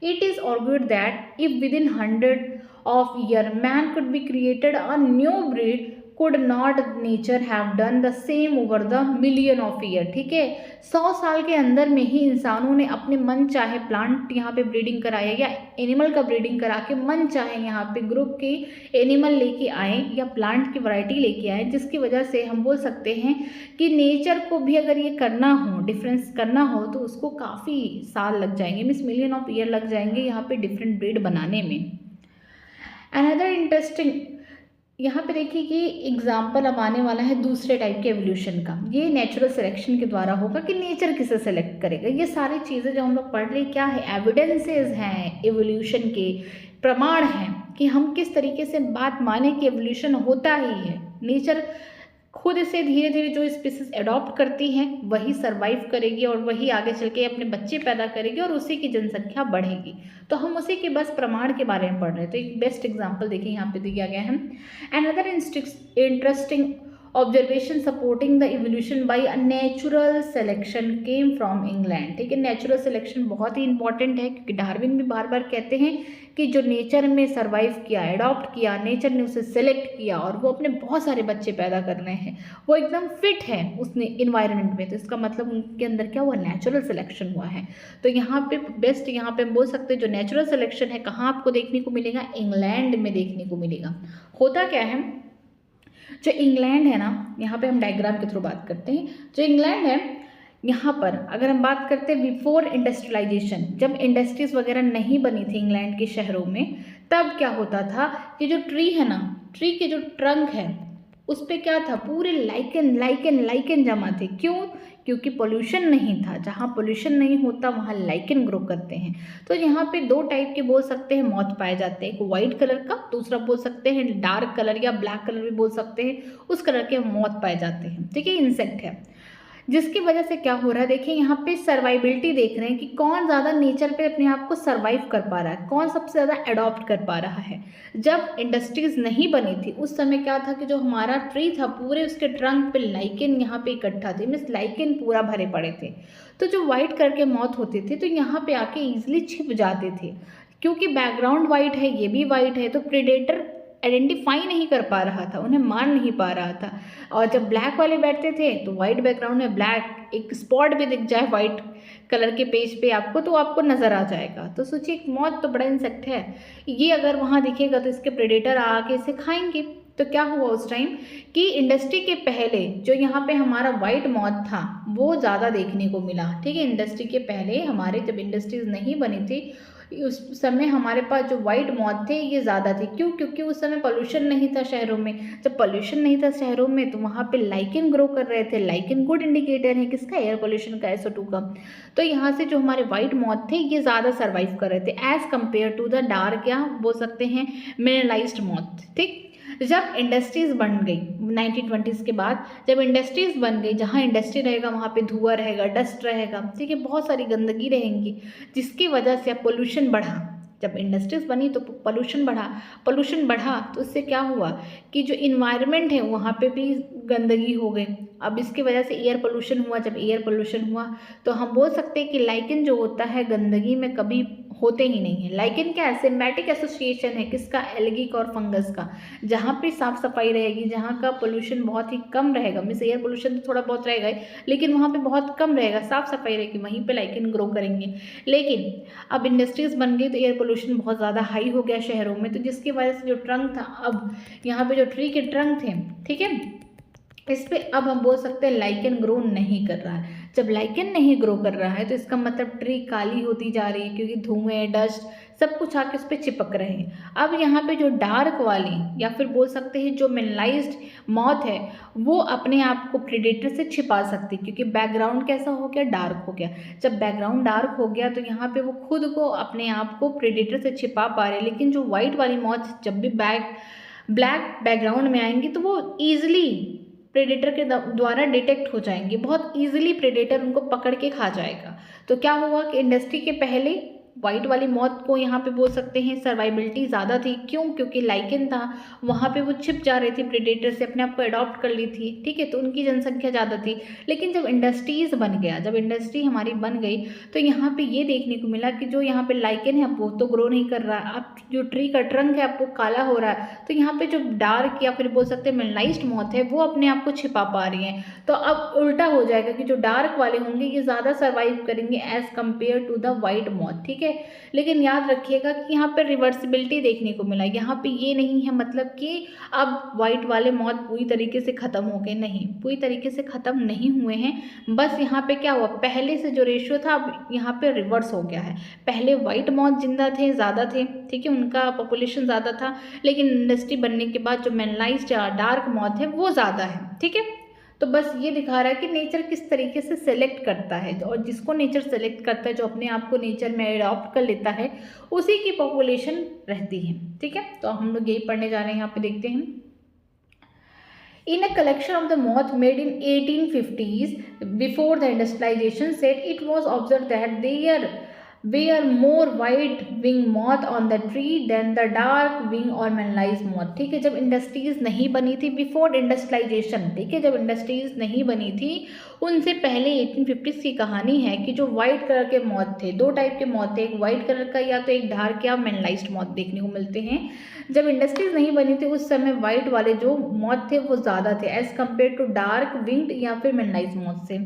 It is argued that if within 100 of year man could be created a new breed, could not nature have done the same over the million of year। ठीक है, 100 साल के अंदर में ही इंसानों ने अपने मन चाहे प्लांट यहाँ पे ब्रीडिंग कराया या एनिमल का ब्रीडिंग करा के मन चाहे यहाँ पे ग्रुप के एनिमल लेके आए या प्लांट की वैरायटी लेके आए, जिसकी वजह से हम बोल सकते हैं कि नेचर को भी अगर ये करना हो, डिफरेंस करना हो, तो उसको काफ़ी साल लग जाएंगे, मीन्स मिलियन ऑफ ईयर लग जाएंगे यहाँ पे डिफरेंट ब्रीड बनाने में। अनदर इंटरेस्टिंग, यहाँ पे देखिए कि एग्जाम्पल अब आने वाला है दूसरे टाइप के एवोल्यूशन का। ये नेचुरल सिलेक्शन के द्वारा होगा कि नेचर किसे सेलेक्ट करेगा। ये सारी चीज़ें जो हम लोग पढ़ रहे हैं क्या है, एविडेंसेस हैं एवोल्यूशन के, प्रमाण हैं कि हम किस तरीके से बात माने कि एवोल्यूशन होता ही है। नेचर खुद से धीरे धीरे जो स्पीसीज अडॉप्ट करती हैं वही सरवाइव करेगी और वही आगे चल के अपने बच्चे पैदा करेगी और उसी की जनसंख्या बढ़ेगी। तो हम उसी के बस प्रमाण के बारे में पढ़ रहे हैं। तो एक बेस्ट एग्जांपल देखिए यहाँ पे दिया गया है। Another interesting observation supporting the evolution bye a natural selection came from England. ठीक है, नेचुरल सिलेक्शन बहुत ही इंपॉर्टेंट है, क्योंकि डार्विन भी बार बार कहते हैं कि जो नेचर में सर्वाइव किया, अडॉप्ट किया, नेचर ने उसे सेलेक्ट किया और वो अपने बहुत सारे बच्चे पैदा कर रहे हैं, वो एकदम फिट है उसने इन्वायरमेंट में, तो इसका मतलब उनके अंदर क्या हुआ, नेचुरल सिलेक्शन हुआ है। तो यहाँ पे बेस्ट, यहाँ पे बोल सकते हैं जो नेचुरल सिलेक्शन है कहाँ आपको देखने को मिलेगा, इंग्लैंड में देखने को मिलेगा। होता क्या है, जो इंग्लैंड है ना, यहाँ पे हम डायग्राम के थ्रू बात करते हैं। जो इंग्लैंड है यहाँ पर अगर हम बात करते हैं बिफोर इंडस्ट्रियलाइजेशन, जब इंडस्ट्रीज वगैरह नहीं बनी थी इंग्लैंड के शहरों में, तब क्या होता था कि जो ट्री है ना, ट्री के जो ट्रंक है उस पर क्या था, पूरे लाइकन लाइकन लाइकन जमा थे। क्यों? क्योंकि पोल्यूशन नहीं था। जहाँ पोल्यूशन नहीं होता वहाँ लाइकन ग्रो करते हैं। तो यहाँ पे दो टाइप के बोल सकते हैं मौत पाए जाते हैं, एक वाइट कलर का, दूसरा बोल सकते हैं डार्क कलर या ब्लैक कलर भी बोल सकते हैं, उस कलर के मौत पाए जाते हैं। ठीक है, इंसेक्ट है, जिसकी वजह से क्या हो रहा है, देखिए यहाँ पे सर्वाइबिलिटी देख रहे हैं कि कौन ज़्यादा नेचर पे अपने आप को सर्वाइव कर पा रहा है, कौन सबसे ज़्यादा अडॉप्ट कर पा रहा है। जब इंडस्ट्रीज नहीं बनी थी उस समय क्या था कि जो हमारा ट्री था पूरे उसके ट्रंक पे लाइकेन यहाँ पे इकट्ठा थे, मीन्स लाइकेन पूरा भरे पड़े थे। तो जो वाइट कलर के मौत होते थे तो यहाँ पे आके ईजिली छिप जाते थे, क्योंकि बैकग्राउंड वाइट है, ये भी वाइट है, तो प्रेडेटर आइडेंटिफाई नहीं कर पा रहा था, उन्हें मार नहीं पा रहा था। और जब ब्लैक वाले बैठते थे तो वाइट बैकग्राउंड में ब्लैक एक स्पॉट भी दिख जाए वाइट कलर के पेज पे आपको, तो आपको नज़र आ जाएगा। तो सोचिए, मौत तो बड़ा इंसेक्ट है, ये अगर वहाँ दिखेगा तो इसके प्रेडेटर आके इसे खाएंगे। तो क्या हुआ उस टाइम कि इंडस्ट्री के पहले जो यहाँ पे हमारा वाइट मौत था वो ज़्यादा देखने को मिला। ठीक है, इंडस्ट्री के पहले हमारे जब इंडस्ट्रीज नहीं बनी थी उस समय हमारे पास जो वाइट मौत थे ये ज़्यादा थे। क्यों? क्योंकि उस समय पोल्यूशन नहीं था शहरों में। जब पोल्यूशन नहीं था शहरों में तो वहाँ पे लाइकेन ग्रो कर रहे थे। लाइकेन गुड इंडिकेटर है किसका, एयर पोल्यूशन का, SO2 का। तो यहाँ से जो हमारे वाइट मौत थे ये ज़्यादा सर्वाइव कर रहे थे as compare to the dark या बोल सकते हैं मिनरलाइज्ड मौत। ठीक, जब इंडस्ट्रीज बन गई 1920s के बाद, जब इंडस्ट्रीज बन गई, जहाँ इंडस्ट्री रहेगा वहाँ पे धुआं रहेगा, डस्ट रहेगा, ठीक है, बहुत सारी गंदगी रहेंगी, जिसकी वजह से अब पोल्यूशन बढ़ा। जब इंडस्ट्रीज बनी तो पोल्यूशन बढ़ा तो उससे क्या हुआ कि जो इन्वायरमेंट है वहाँ पे भी गंदगी हो गई। अब इसकी वजह से एयर पोल्यूशन हुआ। जब एयर पोल्यूशन हुआ तो हम बोल सकते हैं कि लाइकेन जो होता है गंदगी में कभी होते ही नहीं है। लाइकेन क्या है, सिम्बायोटिक एसोसिएशन है किसका, एल्गी का और फंगस का। जहाँ पे साफ सफाई रहेगी, जहाँ का पोल्यूशन बहुत ही कम रहेगा, मीन्स एयर पोल्यूशन तो थोड़ा बहुत रहेगा ही, लेकिन वहाँ पे बहुत कम रहेगा, साफ सफाई रहेगी, वहीं पे लाइकेन ग्रो करेंगे। लेकिन अब इंडस्ट्रीज बन गई तो एयर पोल्यूशन बहुत ज़्यादा हाई हो गया शहरों में, तो जिसकी वजह से जो ट्रंक था, अब यहाँ पे जो ट्री के ट्रंक थे, ठीक है, इस पे अब हम बोल सकते हैं लाइकेन ग्रो नहीं कर रहा है। जब लाइकेन नहीं ग्रो कर रहा है तो इसका मतलब ट्री काली होती जा रही है, क्योंकि धुएं, डस्ट सब कुछ आके उस पर चिपक रहे हैं। अब यहाँ पे जो डार्क वाली या फिर बोल सकते हैं जो मिनरलाइज्ड मौत है वो अपने आप को प्रेडेटर से छिपा सकती है, क्योंकि बैकग्राउंड कैसा हो गया, डार्क हो गया। जब बैकग्राउंड डार्क हो गया तो यहाँ पे वो खुद को अपने आप को प्रेडेटर से छिपा पा रहे हैं। लेकिन जो वाइट वाली मौत जब भी ब्लैक बैकग्राउंड में आएंगी तो वो ईजिली प्रेडेटर के द्वारा डिटेक्ट हो जाएंगे, बहुत ईजिली प्रेडेटर उनको पकड़ के खा जाएगा। तो क्या हुआ कि इंडस्ट्री के पहले वाइट वाली मौत को यहाँ पे बोल सकते हैं सर्वाइबिलिटी ज़्यादा थी। क्यों? क्योंकि लाइकेन था, वहाँ पे वो छिप जा रही थी प्रेडेटर से, अपने आप को अडॉप्ट कर ली थी, ठीक है, तो उनकी जनसंख्या ज़्यादा थी। लेकिन जब इंडस्ट्रीज़ बन गया, जब इंडस्ट्री हमारी बन गई, तो यहाँ पे ये देखने को मिला कि जो यहाँ पे लाइकेन है वो तो ग्रो नहीं कर रहा, अब जो ट्री का ट्रंक है अब वो काला हो रहा है, तो यहाँ पे जो डार्क या फिर बोल सकते हैं मेलनाइज्ड मौत है वो अपने आप को छिपा पा रही है। तो अब उल्टा हो जाएगा कि जो डार्क वाले होंगे ये ज़्यादा सर्वाइव करेंगे as compare to the white moth, ठीक है। लेकिन याद रखिएगा कि यहाँ पर रिवर्सिबिलिटी देखने को मिला, यहाँ पे ये नहीं है मतलब कि अब वाइट वाले मौत पूरी तरीके से ख़त्म हो गए, नहीं, पूरी तरीके से ख़त्म नहीं हुए हैं। बस यहाँ पे क्या हुआ, पहले से जो रेशियो था अब यहाँ पे रिवर्स हो गया है। पहले वाइट मौत जिंदा थे, ज़्यादा थे, ठीक है, उनका पॉपुलेशन ज़्यादा था, लेकिन इंडस्ट्री बनने के बाद जो मेलनाइज्ड डार्क मौत है वो ज़्यादा है, ठीक है। तो बस ये दिखा रहा है कि नेचर किस तरीके से सेलेक्ट करता है, और जिसको नेचर सेलेक्ट करता है, जो अपने आप को नेचर में अडॉप्ट कर लेता है, उसी की पॉपुलेशन रहती है, ठीक है। तो हम लोग यही पढ़ने जा रहे हैं, यहाँ पे देखते हैं। In a collection of the moth made in 1850s, before the industrialization set, it was observed that there were more white wing moth on the tree than the dark wing or melanized moth, ठीक है। जब industries नहीं बनी थी, before industrialisation, ठीक है, जब industries नहीं बनी थी उनसे पहले 1850s की कहानी है कि जो वाइट कलर के मॉथ थे, दो टाइप के मॉथ थे, एक वाइट कलर का या तो एक डार्क या मेलनाइज्ड मॉथ देखने को मिलते हैं। जब इंडस्ट्रीज नहीं बनी थी उस समय वाइट वाले जो मॉथ थे वो ज़्यादा थे as compare to dark winged या फिर मेलनाइज्ड मॉथ से।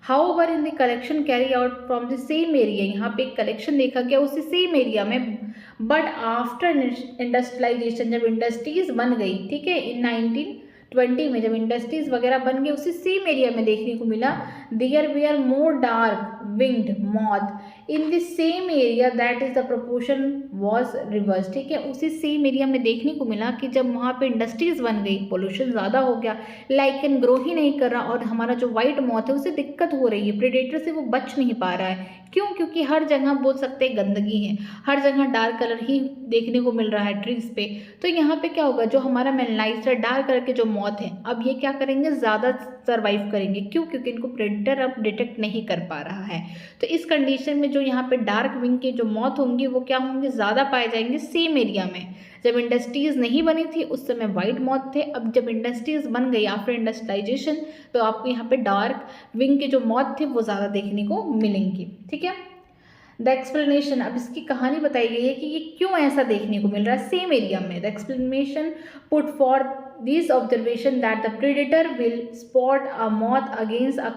However in the collection carry out from the same area, यहाँ पे एक कलेक्शन देखा गया उसी सेम एरिया में, बट आफ्टर इंडस्ट्रियलाइजेशन, जब इंडस्ट्रीज बन गई, ठीक है, इन 1920 में जब इंडस्ट्रीज वगैरह बन गई, उसी सेम एरिया में देखने को मिला there were more dark winged moth in the same area, that is the proportion was reverse, ठीक है। उसी सेम एरिया में देखने को मिला कि जब वहाँ पे इंडस्ट्रीज बन गई, पोल्यूशन ज़्यादा हो गया, लाइकेन ग्रो ही नहीं कर रहा, और हमारा जो वाइट मॉथ है उसे दिक्कत हो रही है, प्रेडेटर से वो बच नहीं पा रहा है। क्यों? क्योंकि हर जगह बोल सकते हैं गंदगी है, हर जगह डार्क कलर ही देखने को मिल रहा है ट्रीज पे। तो यहाँ पे क्या होगा, जो हमारा मेलनाइज्ड डार्क कलर के जो मॉथ है अब ये क्या करेंगे, ज़्यादा सर्वाइव करेंगे। क्यों? क्योंकि इनको प्रेडेटर अब डिटेक्ट नहीं कर पा रहा है। तो इस कंडीशन में जो यहाँ पे डार्क विंग के जो मॉथ होंगे वो क्या होंगे, ज़्यादा पाए जाएंगे सेम एरिया में। जब इंडस्ट्रीज नहीं बनी थी उस समय वाइट मॉथ थे, अब जब इंडस्ट्रीज बन गई आफ्टर इंडस्ट्रियलाइजेशन तो आपको यहाँ पे डार्क विंग के जो मॉथ थे वो ज़्यादा देखने को मिलेंगे, ठीक है। द एक्सप्लेनेशन, अब इसकी कहानी बताई गई है कि ये क्यों ऐसा देखने को मिल रहा है सेम एरिया में। The explanation put for this observation that the predator will spot a moth against a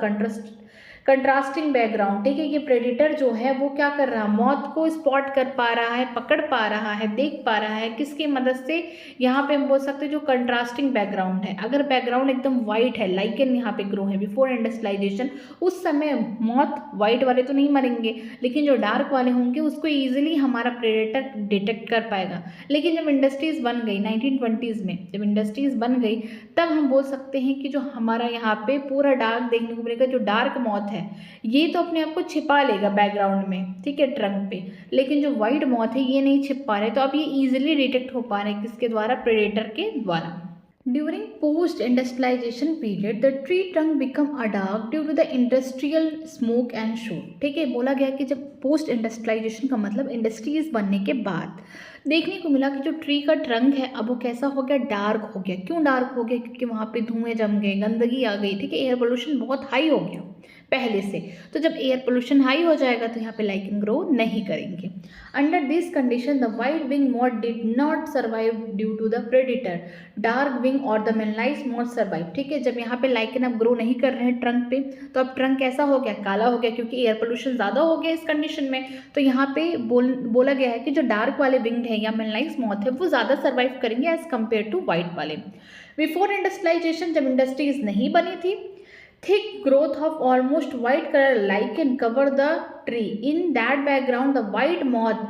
contrasting background, ठीक है। ये प्रेडेटर जो है वो क्या कर रहा है, मौत को स्पॉट कर पा रहा है, पकड़ पा रहा है, देख पा रहा है, किसकी मदद से, यहाँ पे हम बोल सकते हैं जो कंट्रास्टिंग बैकग्राउंड है। अगर बैकग्राउंड एकदम वाइट है, लाइकेन यहाँ पे ग्रो है बिफोर इंडस्ट्रियलाइजेशन, उस समय मौत वाइट वाले तो नहीं मरेंगे, लेकिन जो डार्क वाले होंगे उसको ईजिली हमारा प्रेडेटर डिटेक्ट कर पाएगा। लेकिन जब इंडस्ट्रीज बन गई 1920s में, जब इंडस्ट्रीज बन गई तब हम बोल सकते हैं कि जो हमारा यहाँ पे पूरा डार्क देखने को मिलेगा, जो डार्क मौत है ये तो अपने आप को छिपा लेगा बैकग्राउंड में, ठीक है, ट्रंक पे, लेकिन जो वाइट मॉथ है ये नहीं छिप पा रहे। तो अब ये इजीली डिटेक्ट हो पा रहे हैं किसके द्वारा, प्रेडेटर के द्वारा। During post-industrialization period, the tree trunk become a dark due to the industrial smoke and soot, ठीक है। बोला गया कि जब पोस्ट इंडस्ट्रियलाइजेशन का मतलब इंडस्ट्रीज बनने के बाद देखने को मिला कि जो ट्री का ट्रंक है अब वो कैसा हो गया, डार्क हो गया। क्यों डार्क हो गया? क्योंकि वहाँ पे धुएं जम गए, गंदगी आ गई, ठीक है, एयर पोल्यूशन बहुत हाई हो गया पहले से। तो जब एयर पोल्यूशन हाई हो जाएगा तो यहाँ पे लाइकेन ग्रो नहीं करेंगे। Under this condition the white wing moth did not survive due to the predator, dark wing or the melanized moth survive, ठीक है। जब यहाँ पे लाइकेन अब ग्रो नहीं कर रहे हैं ट्रंक पे, तो अब ट्रंक कैसा हो गया, काला हो गया, क्योंकि एयर पोल्यूशन ज़्यादा हो गया इस कंडीशन में। तो यहाँ पे बोला गया है कि जो डार्क वाले विंग है या मेलनाइज्ड मॉथ है वो ज़्यादा सर्वाइव करेंगे एज कम्पेयर टू वाइट वाले। बिफोर इंडस्ट्रियलाइजेशन, जब इंडस्ट्रीज नहीं बनी थी, thick growth of almost white color lichen cover the tree. In that background, the white moth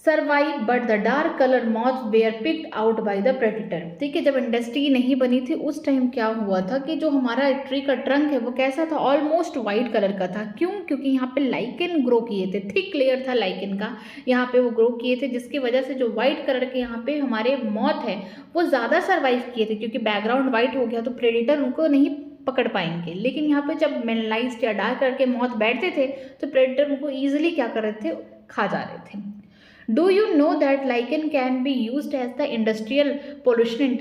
survive but the dark colour moth were picked out by the predator. ठीक है, जब industry नहीं बनी थी उस टाइम क्या हुआ था कि जो हमारा ट्री का ट्रंक है वो कैसा था, ऑलमोस्ट वाइट कलर का था। क्यों? क्योंकि यहाँ पे लाइकेन ग्रो किए थे, थिक लेयर था लाइकेन का, यहाँ पे वो ग्रो किए थे, जिसकी वजह से जो व्हाइट कलर के यहाँ पे हमारे मॉथ है वो ज़्यादा सर्वाइव किए थे, क्योंकि बैकग्राउंड व्हाइट हो गया तो प्रेडेटर उनको नहीं पकड़ पाएंगे। लेकिन यहाँ पे जब मेनलाइज्ड या डार्क करके मॉथ बैठते थे तो प्रेडेटर उनको ईजिली क्या कर रहे थे, खा जा रहे थे। Do you know that lichen can be used as the industrial pollution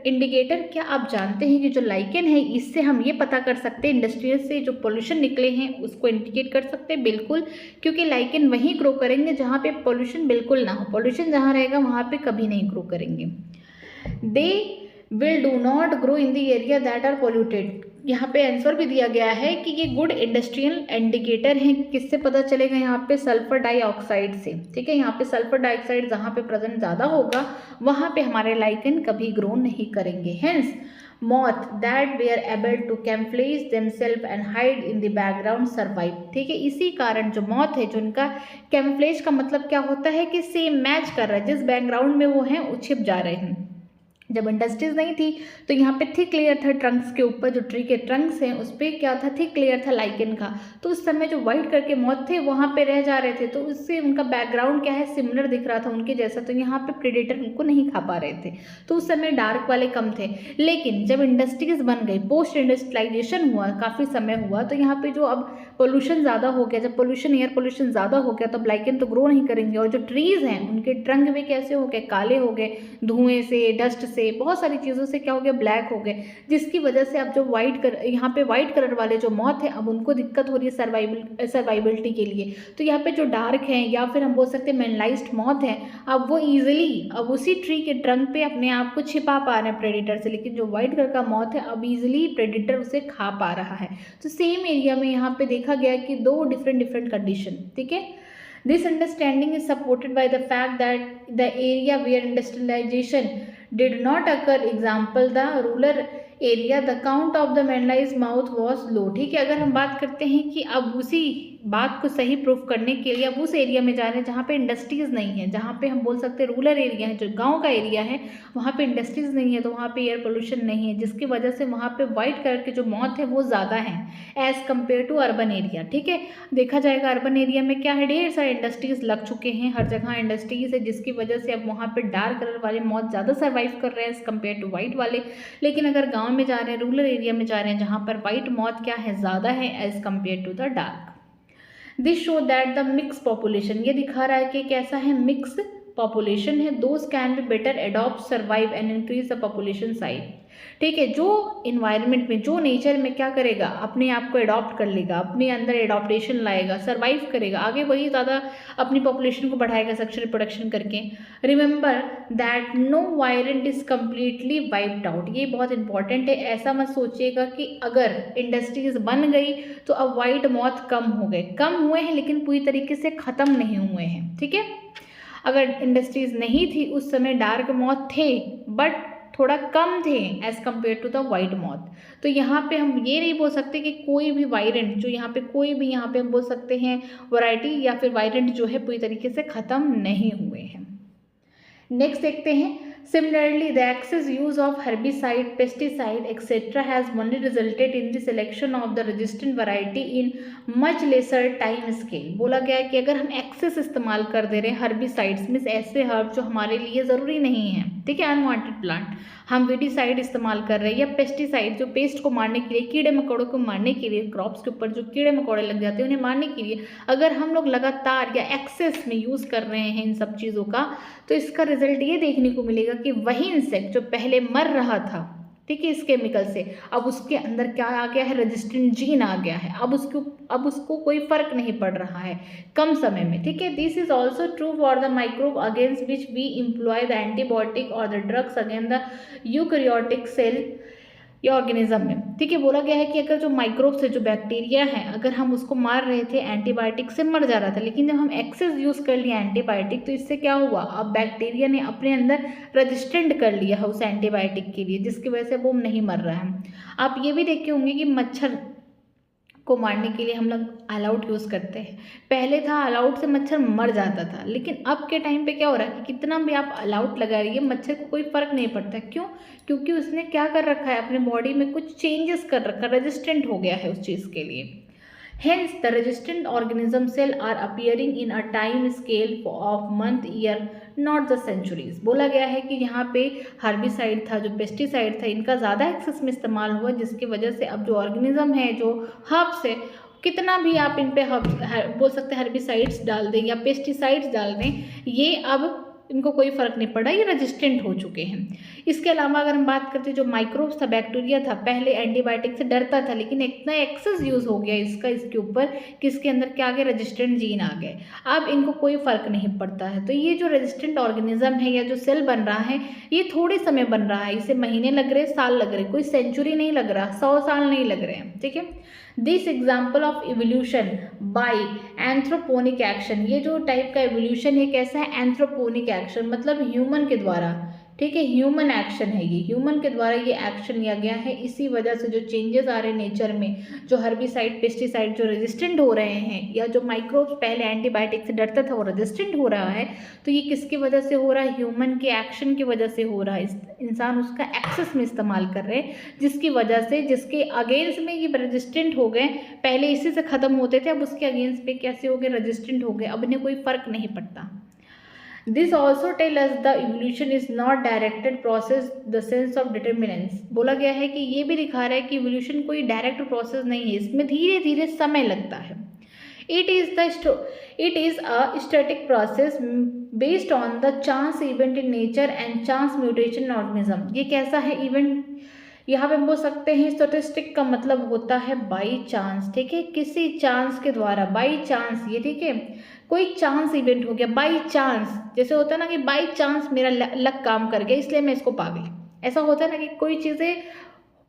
indicator? क्या आप जानते हैं कि जो लाइकेन है इससे हम ये पता कर सकते हैं इंडस्ट्रियल से जो पोल्यूशन निकले हैं उसको इंडिकेट कर सकते हैं? बिल्कुल, क्योंकि लाइकेन वहीं ग्रो करेंगे जहाँ पे पोल्यूशन बिल्कुल ना हो। पोल्यूशन जहाँ रहेगा वहाँ पे कभी नहीं ग्रो करेंगे। They will do not grow in the area that are polluted। यहाँ पे आंसर भी दिया गया है कि ये गुड इंडस्ट्रियल इंडिकेटर है। किससे पता चलेगा? यहाँ पे सल्फर डाइऑक्साइड से। ठीक है, यहाँ पे सल्फर डाइऑक्साइड जहाँ पे प्रेजेंट ज़्यादा होगा वहाँ पे हमारे लाइकेन कभी ग्रो नहीं करेंगे। Hence moth that were able to camouflage themselves and hide in the background survive। ठीक है, इसी कारण जो मॉथ है, जो उनका कैमोफ्लेज का मतलब क्या होता है कि सेम मैच कर रहा है, जिस बैकग्राउंड में वो हैं वो छिप जा रहे हैं। जब इंडस्ट्रीज नहीं थी तो यहाँ पे थिक लेयर था ट्रंक्स के ऊपर, जो ट्री के ट्रंक्स हैं उस पर क्या था, थिक लेयर था लाइकेन का। तो उस समय जो वाइट करके मॉथ थे वहाँ पे रह जा रहे थे, तो उससे उनका बैकग्राउंड क्या है, सिमिलर दिख रहा था उनके जैसा, तो यहाँ पे प्रेडेटर उनको नहीं खा पा रहे थे। तो उस समय डार्क वाले कम थे। लेकिन जब इंडस्ट्रीज बन गई, पोस्ट इंडस्ट्रियलाइजेशन हुआ, काफ़ी समय हुआ, तो यहाँ पे जो अब पोल्यूशन ज़्यादा हो गया, जब पोल्यूशन, एयर पोल्यूशन ज़्यादा हो गया, तब लाइकेन तो ग्रो नहीं करेंगे। और जो ट्रीज़ हैं उनके ट्रंक भी कैसे हो गए, काले हो गए, धुएँ से, डस्ट से, बहुत सारी चीज़ों से क्या हो गया, ब्लैक हो गए, जिसकी वजह से अब जो यहाँ पे वाइट कलर वाले जो मॉथ है अब उनको दिक्कत हो रही है सर्वाइबिलिटी के लिए। तो यहाँ पे जो डार्क है या फिर हम बोल सकते हैं मेनलाइज्ड मॉथ है, अब वो ईजिली अब उसी ट्री के ट्रंक पे अपने आप को छिपा पा रहे हैं प्रेडेटर से। लेकिन जो व्हाइट कलर का मॉथ है अब ईजिली प्रेडेटर उसे खा पा रहा है। तो सेम एरिया में यहाँ पे देखा गया कि दो डिफरेंट कंडीशन। ठीक है, this understanding is supported by the fact that the area where industrialization did not occur, example the rural area, the count of the manalized mouth was low। ठीक है, अगर हम बात करते हैं कि अब उसी बात को सही प्रूफ करने के लिए अब उस एरिया में जा रहे हैं जहाँ पे इंडस्ट्रीज़ नहीं है, जहाँ पे हम बोल सकते हैं रूरल एरिया है, जो गांव का एरिया है, वहाँ पे इंडस्ट्रीज़ नहीं है, तो वहाँ पे एयर पोल्यूशन नहीं है, जिसकी वजह से वहाँ पे वाइट कलर के जो मॉथ है वो ज़्यादा हैं as compare to urban area. ठीक है, देखा जाएगा अर्बन एरिया में क्या है, ढेर सारे इंडस्ट्रीज़ लग चुके हैं, हर जगह इंडस्ट्रीज़ है, जिसकी वजह से अब वहाँ पर डार्क कलर वाले मॉथ ज़्यादा सर्वाइव कर रहे हैं एज़ कम्पेयर टू वाइट वाले। लेकिन अगर गाँव में जा रहे हैं, रूरल एरिया में जा रहे हैं, जहाँ पर वाइट मॉथ क्या है, ज़्यादा है as compare to the dark. This show that the mix population, ये दिखा रहा है कि कैसा है, मिक्स पॉपुलेशन है। Those can be better adopt, survive and increase the population size. ठीक है, जो इन्वायरमेंट में, जो नेचर में क्या करेगा, अपने आप को एडॉप्ट कर लेगा, अपने अंदर एडॉप्टेशन लाएगा, सर्वाइव करेगा, आगे वही ज़्यादा अपनी पॉपुलेशन को बढ़ाएगा सेक्शुअल रिप्रोडक्शन करके। Remember that no violent is completely wiped out, ये बहुत इंपॉर्टेंट है। ऐसा मत सोचिएगा कि अगर इंडस्ट्रीज बन गई तो अब वाइट मॉथ कम हो गए, कम हुए हैं लेकिन पूरी तरीके से ख़त्म नहीं हुए हैं। ठीक है, अगर इंडस्ट्रीज नहीं थी उस समय डार्क मॉथ थे बट थोड़ा कम थे as compare to the white moth. तो यहाँ पे हम ये नहीं बोल सकते कि कोई भी वायलेंट, जो यहाँ पे कोई भी, यहाँ पे हम बोल सकते हैं वैरायटी या फिर वायलेंट जो है पूरी तरीके से ख़त्म नहीं हुए हैं। नेक्स्ट देखते हैं, similarly the excess use of herbicide, pesticide etc has only resulted in the selection of the resistant variety in much lesser time scale। बोला गया है कि अगर हम एक्सेस इस्तेमाल कर दे रहे हैं हर्बिसाइड्स, मीन्स ऐसे हर्ब जो हमारे लिए ज़रूरी नहीं है, ठीक है, अनवांटेड प्लांट, हम वीडिसाइड इस्तेमाल कर रहे हैं, या पेस्टिसाइड जो पेस्ट को मारने के लिए, कीड़े मकोड़ों को मारने के लिए, क्रॉप्स के ऊपर जो कीड़े मकोड़े लग जाते हैं उन्हें मारने के लिए अगर हम लोग लगातार या एक्सेस में यूज़ कर रहे हैं इन सब चीज़ों का, तो इसका रिजल्ट ये देखने को मिलेगा कि वही इंसेक्ट जो पहले मर रहा था, ठीक है, इस केमिकल से, अब उसके अंदर क्या आ गया है, रेजिस्टेंट जीन आ गया है, अब उसको कोई फर्क नहीं पड़ रहा है कम समय में। ठीक है, this is also true for the microbe against which we employ the antibiotic or the drugs against the eukaryotic cell या ऑर्गेनिज्म में। ठीक है, बोला गया है कि अगर जो माइक्रोब्स है, जो बैक्टीरिया है, अगर हम उसको मार रहे थे एंटीबायोटिक से मर जा रहा था, लेकिन जब हम एक्सेस यूज़ कर लिया एंटीबायोटिक तो इससे क्या हुआ, अब बैक्टीरिया ने अपने अंदर रजिस्टेंट कर लिया है उस एंटीबायोटिक के लिए, जिसकी वजह से वो नहीं मर रहा है। आप ये भी देखे होंगे कि मच्छर को मारने के लिए हम लोग ऑल आउट यूज़ करते हैं। पहले था ऑल आउट से मच्छर मर जाता था, लेकिन अब के टाइम पे क्या हो रहा है कि कितना भी आप ऑल आउट लगा रही है मच्छर को कोई फ़र्क नहीं पड़ता। क्यों? क्योंकि उसने क्या कर रखा है, अपने बॉडी में कुछ चेंजेस कर रखा है, रेजिस्टेंट हो गया है उस चीज़ के लिए। Hence, the resistant organism cell are appearing in a time scale of month, year, not the centuries। बोला गया है कि यहाँ पे हर्बिसाइड था, जो पेस्टिसाइड था, इनका ज़्यादा एक्सेस में इस्तेमाल हुआ, जिसकी वजह से अब जो ऑर्गेनिज्म है, जो हर्ब्स है, कितना भी आप इन पे बोल सकते हैं हर्बिसाइड्स डाल दें या पेस्टिसाइड्स डाल दें, ये अब इनको कोई फ़र्क नहीं पड़ा, ये रेजिस्टेंट हो चुके हैं। इसके अलावा अगर हम बात करते हैं जो माइक्रोब्स था, बैक्टीरिया था, पहले एंटीबायोटिक से डरता था, लेकिन इतना एक्सेस यूज़ हो गया इसके ऊपर कि इसके अंदर क्या आ गया, रेजिस्टेंट जीन आ गए। अब इनको कोई फ़र्क नहीं पड़ता है। तो ये जो रेजिस्टेंट ऑर्गेनिज्म है या जो सेल बन रहा है, ये थोड़े समय बन रहा है, इसे महीने लग रहे, साल लग रहे, कोई सेंचुरी नहीं लग रहा, 100 साल नहीं लग रहे हैं। ठीक है। This example of evolution by anthropogenic action, ये जो टाइप का एवोल्यूशन है कैसा है, एंथ्रोपोनिक एक्शन, मतलब ह्यूमन के द्वारा। ठीक है, ह्यूमन एक्शन है ये, ह्यूमन के द्वारा ये एक्शन लिया गया है। इसी वजह से जो चेंजेस आ रहे हैं नेचर में, जो हर्बिसाइड पेस्टिसाइड जो रेजिस्टेंट हो रहे हैं, या जो माइक्रोब्स पहले एंटीबायोटिक से डरता था वो रेजिस्टेंट हो रहा है, तो ये किसकी वजह से हो रहा है, ह्यूमन के एक्शन की वजह से हो रहा है। इंसान उसका एक्सेस में इस्तेमाल कर रहे हैं, जिसकी वजह से, जिसके अगेंस्ट में ये रेजिस्टेंट हो गए। पहले इसी से ख़त्म होते थे, अब उसके अगेंस्ट पे कैसे हो गए, रेजिस्टेंट हो गए, अब इन्हें कोई फ़र्क नहीं पड़ता। This also tell us the evolution is not directed process the sense of determinants। बोला गया है कि ये भी दिखा रहा है कि evolution कोई डायरेक्ट प्रोसेस नहीं है, इसमें धीरे धीरे समय लगता है। It is a static process based on the chance event in nature and chance mutation in organism। ये कैसा है इवेंट, यहाँ पे हम बोल सकते हैं स्टैटिस्टिक का मतलब होता है बाई चांस। ठीक है, किसी चांस के द्वारा, बाई चांस ये, ठीक है, कोई चांस इवेंट हो गया बाई चांस। जैसे होता है ना कि बाई चांस मेरा लक काम कर गया इसलिए मैं इसको पा गई, ऐसा होता है ना कि कोई चीज़ें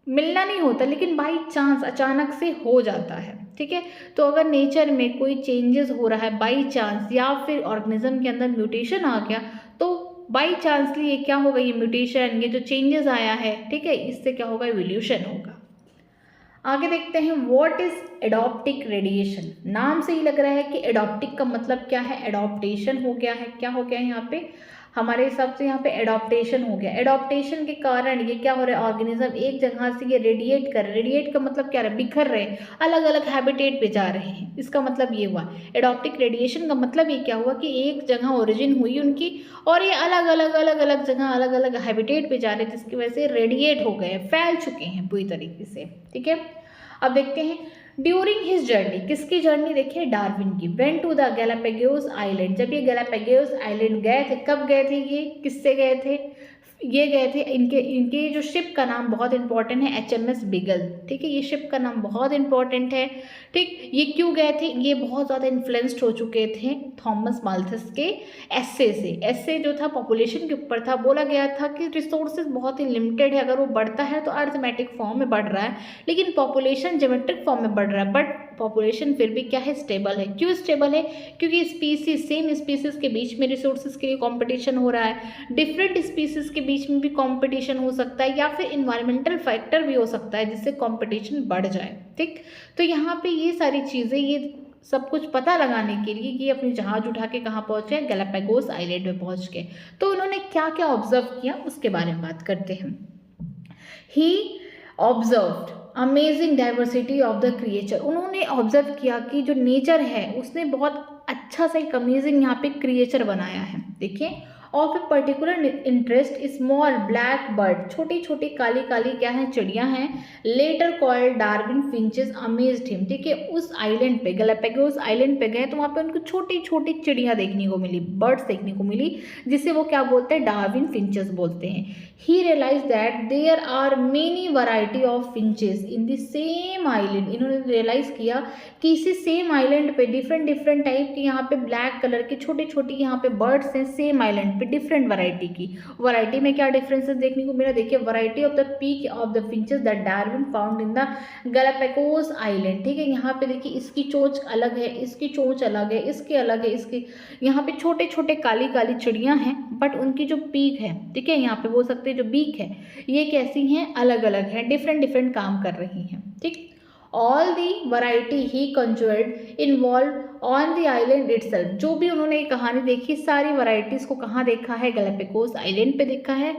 मिलना नहीं होता, लेकिन बाई चांस अचानक से हो जाता है। ठीक है, तो अगर नेचर में कोई चेंजेस हो रहा है बाई चांस, या फिर ऑर्गेनिज्म के अंदर म्यूटेशन आ गया, तो बाई चांसली ये क्या होगा, ये म्यूटेशन, ये जो चेंजेस आया है, ठीक है, इससे क्या होगा, इवोल्यूशन होगा। आगे देखते हैं व्हाट इज एडॉप्टिक रेडिएशन। नाम से ही लग रहा है कि एडॉप्टिक का मतलब क्या है, एडॉप्टेशन हो गया है। क्या हो गया है यहाँ पे, हमारे हिसाब से यहाँ पे एडॉप्टेशन हो गया। एडॉप्टेशन के कारण ये क्या हो रहा है, ऑर्गेनिज्म एक जगह से ये रेडिएट कर, रेडिएट का मतलब क्या है, बिखर रहे, अलग अलग हैबिटेट पे जा रहे हैं, इसका मतलब ये हुआ। एडॉप्टिक रेडिएशन का मतलब ये क्या हुआ कि एक जगह ओरिजिन हुई उनकी, और ये अलग अलग जगह अलग अलग हैबिटेट पे जा रहे हैं, जिसकी वजह से रेडिएट हो गए, फैल चुके हैं पूरी तरीके से। ठीक है, अब देखते हैं ड्यूरिंग हिज जर्नी, किसकी जर्नी देखिए, डार्विन की। Went to the Galapagos island, जब ये गैलापागोस आइलैंड गए थे, कब गए थे, ये किससे गए थे, ये गए थे, इनके जो शिप का नाम बहुत इंपॉर्टेंट है, HMS बिगल। ठीक है, ये शिप का नाम बहुत इंपॉर्टेंट है। ठीक, ये क्यों गए थे, ये बहुत ज़्यादा इन्फ्लुएंस्ड हो चुके थे थॉमस माल्थस के एस्से से। एस्से जो था पॉपुलेशन के ऊपर था, बोला गया था कि रिसोर्सेज बहुत ही लिमिटेड है, अगर वो बढ़ता है तो अर्थमेटिक फॉर्म में बढ़ रहा है, लेकिन पॉपुलेशन ज्योमेट्रिक फॉर्म में बढ़ रहा है, बट पॉपुलेशन फिर भी क्या है, स्टेबल है। क्यों स्टेबल है, क्योंकि स्पीसीज, सेम स्पीसीज के बीच में रिसोर्सेज के लिए कंपटीशन हो रहा है, डिफरेंट स्पीसीज के बीच में भी कंपटीशन हो सकता है, या फिर इन्वायरमेंटल फैक्टर भी हो सकता है जिससे कंपटीशन बढ़ जाए। ठीक, तो यहाँ पे ये सारी चीज़ें, ये सब कुछ पता लगाने के लिए ये अपनी जहाज उठा के कहाँ पहुँचे, गैलापागोस आइलैंड में पहुँच के। तो उन्होंने क्या क्या ऑब्जर्व किया उसके बारे में बात करते हैं। He observed amazing diversity of the creature, उन्होंने ऑब्जर्व किया कि जो नेचर है उसने बहुत अच्छा सा एक अमेजिंग यहाँ पे क्रिएचर बनाया है। देखिए, of a particular interest small black bird, छोटी छोटी काली काली क्या है, चिड़िया हैं, later called Darwin finches amazed him. ठीक है, उस आइलैंड पे, गैलापागोस आइलैंड पे गए तो वहाँ पे उनको छोटी छोटी चिड़िया देखने को मिली, बर्ड्स देखने को मिली, जिसे वो क्या बोलते हैं, डार्विन फिंचेस बोलते हैं। He realise that there are many variety of finches in the same island, इन्होंने रियलाइज़ किया कि इसी सेम आइलैंड पे डिफरेंट टाइप के यहाँ पे ब्लैक कलर की छोटी छोटी यहाँ पे बर्ड्स हैं, सेम आइलैंड पे डिफरेंट वैरायटी की। वैरायटी में क्या डिफरेंसेस देखने को मिला, देखिए, variety of the peak of the finches that Darwin found in the Galapagos island. ठीक है, यहाँ पे देखिए, इसकी चोंच अलग है, इसकी चोंच अलग है, इसके अलग है, इसकी यहाँ पे छोटे छोटे काली काली चिड़ियाँ हैं, बट उनकी जो पीक है, ठीक है, यहाँ पे बोल सकते हैं जो बीक है, ये कैसी हैं, अलग अलग है, डिफरेंट काम कर रही हैं। ठीक, all the variety he conjured involve on the island itself. जो भी उन्होंने कहानी देखी, सारी वराइटीज़ को कहाँ देखा है, गैलापागोस आइलैंड पे देखा है।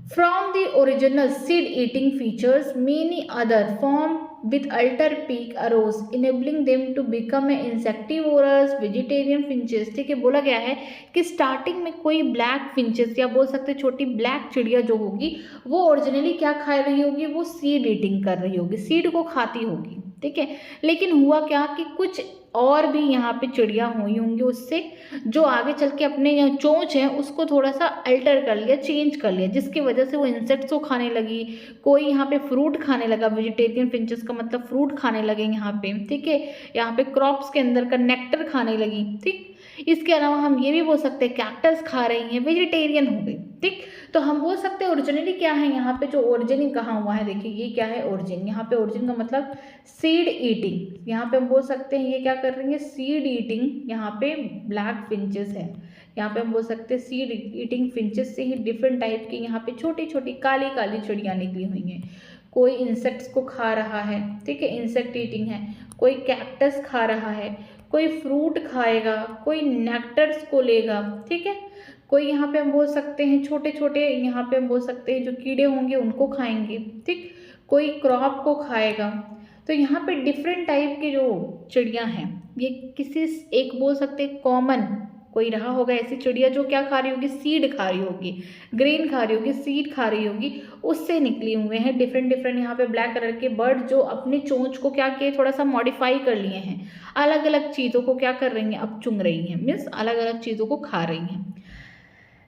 From the original seed-eating features, many other form with alter peak arose, enabling them to become an insectivorous vegetarian finches। ठीक है, बोला गया है कि स्टार्टिंग में कोई ब्लैक फिंचेस या बोल सकते छोटी ब्लैक चिड़िया जो होगी वो ओरिजिनली क्या खा रही होगी, वो सीड ईटिंग कर रही होगी, सीड को खाती होगी। ठीक है, लेकिन हुआ क्या कि कुछ और भी यहाँ पे चिड़िया हुई होंगी उससे, जो आगे चल के अपने यहाँ चोंच है उसको थोड़ा सा अल्टर कर लिया, चेंज कर लिया, जिसकी वजह से वो इंसेक्ट्स को खाने लगी। कोई यहाँ पे फ्रूट खाने लगा, वेजिटेरियन फिंचेस का मतलब फ्रूट खाने लगे यहाँ पे। ठीक है, यहाँ पे क्रॉप्स के अंदर का नेक्टर खाने लगी। ठीक, इसके अलावा हम ये भी बोल सकते हैं कैक्टस खा रही हैं, वेजिटेरियन हो गई। ठीक, तो हम बोल सकते हैं ओरिजिनली क्या है यहाँ पे, जो ओरिजिन कहाँ हुआ है, देखिए ये क्या है ओरिजिन। यहाँ पे ओरिजिन का मतलब सीड ईटिंग, यहाँ पे हम बोल सकते हैं ये क्या कर रही है, सीड ईटिंग। यहाँ पे ब्लैक फिंचेस है, यहाँ पे हम बोल सकते हैं सीड ईटिंग फिंचेस से ही डिफरेंट टाइप की यहाँ पे छोटी छोटी काली काली चिड़िया निकली हुई हैं। कोई इंसेक्ट्स को खा रहा है, ठीक है, इंसेक्ट ईटिंग है। कोई कैक्टस खा रहा है, कोई फ्रूट खाएगा, कोई नेक्टर्स को लेगा। ठीक है, कोई यहाँ पे हम बोल सकते हैं छोटे छोटे, यहाँ पे हम बोल सकते हैं जो कीड़े होंगे उनको खाएंगे। ठीक, कोई क्रॉप को खाएगा। तो यहाँ पे डिफरेंट टाइप के जो चिड़िया हैं, ये किसी एक बोल सकते हैं कॉमन कोई रहा होगा ऐसी चिड़िया जो क्या खा रही होगी, सीड खा रही होगी, ग्रेन खा रही होगी, सीड खा रही होगी, उससे निकली हुए हैं डिफरेंट डिफरेंट यहाँ पे ब्लैक कलर के बर्ड, जो अपनी चोंच को क्या किए, थोड़ा सा मॉडिफाई कर लिए हैं, अलग अलग चीज़ों को क्या कर रही हैं, अब चुंग रही हैं, मीन्स अलग अलग चीज़ों को खा रही हैं।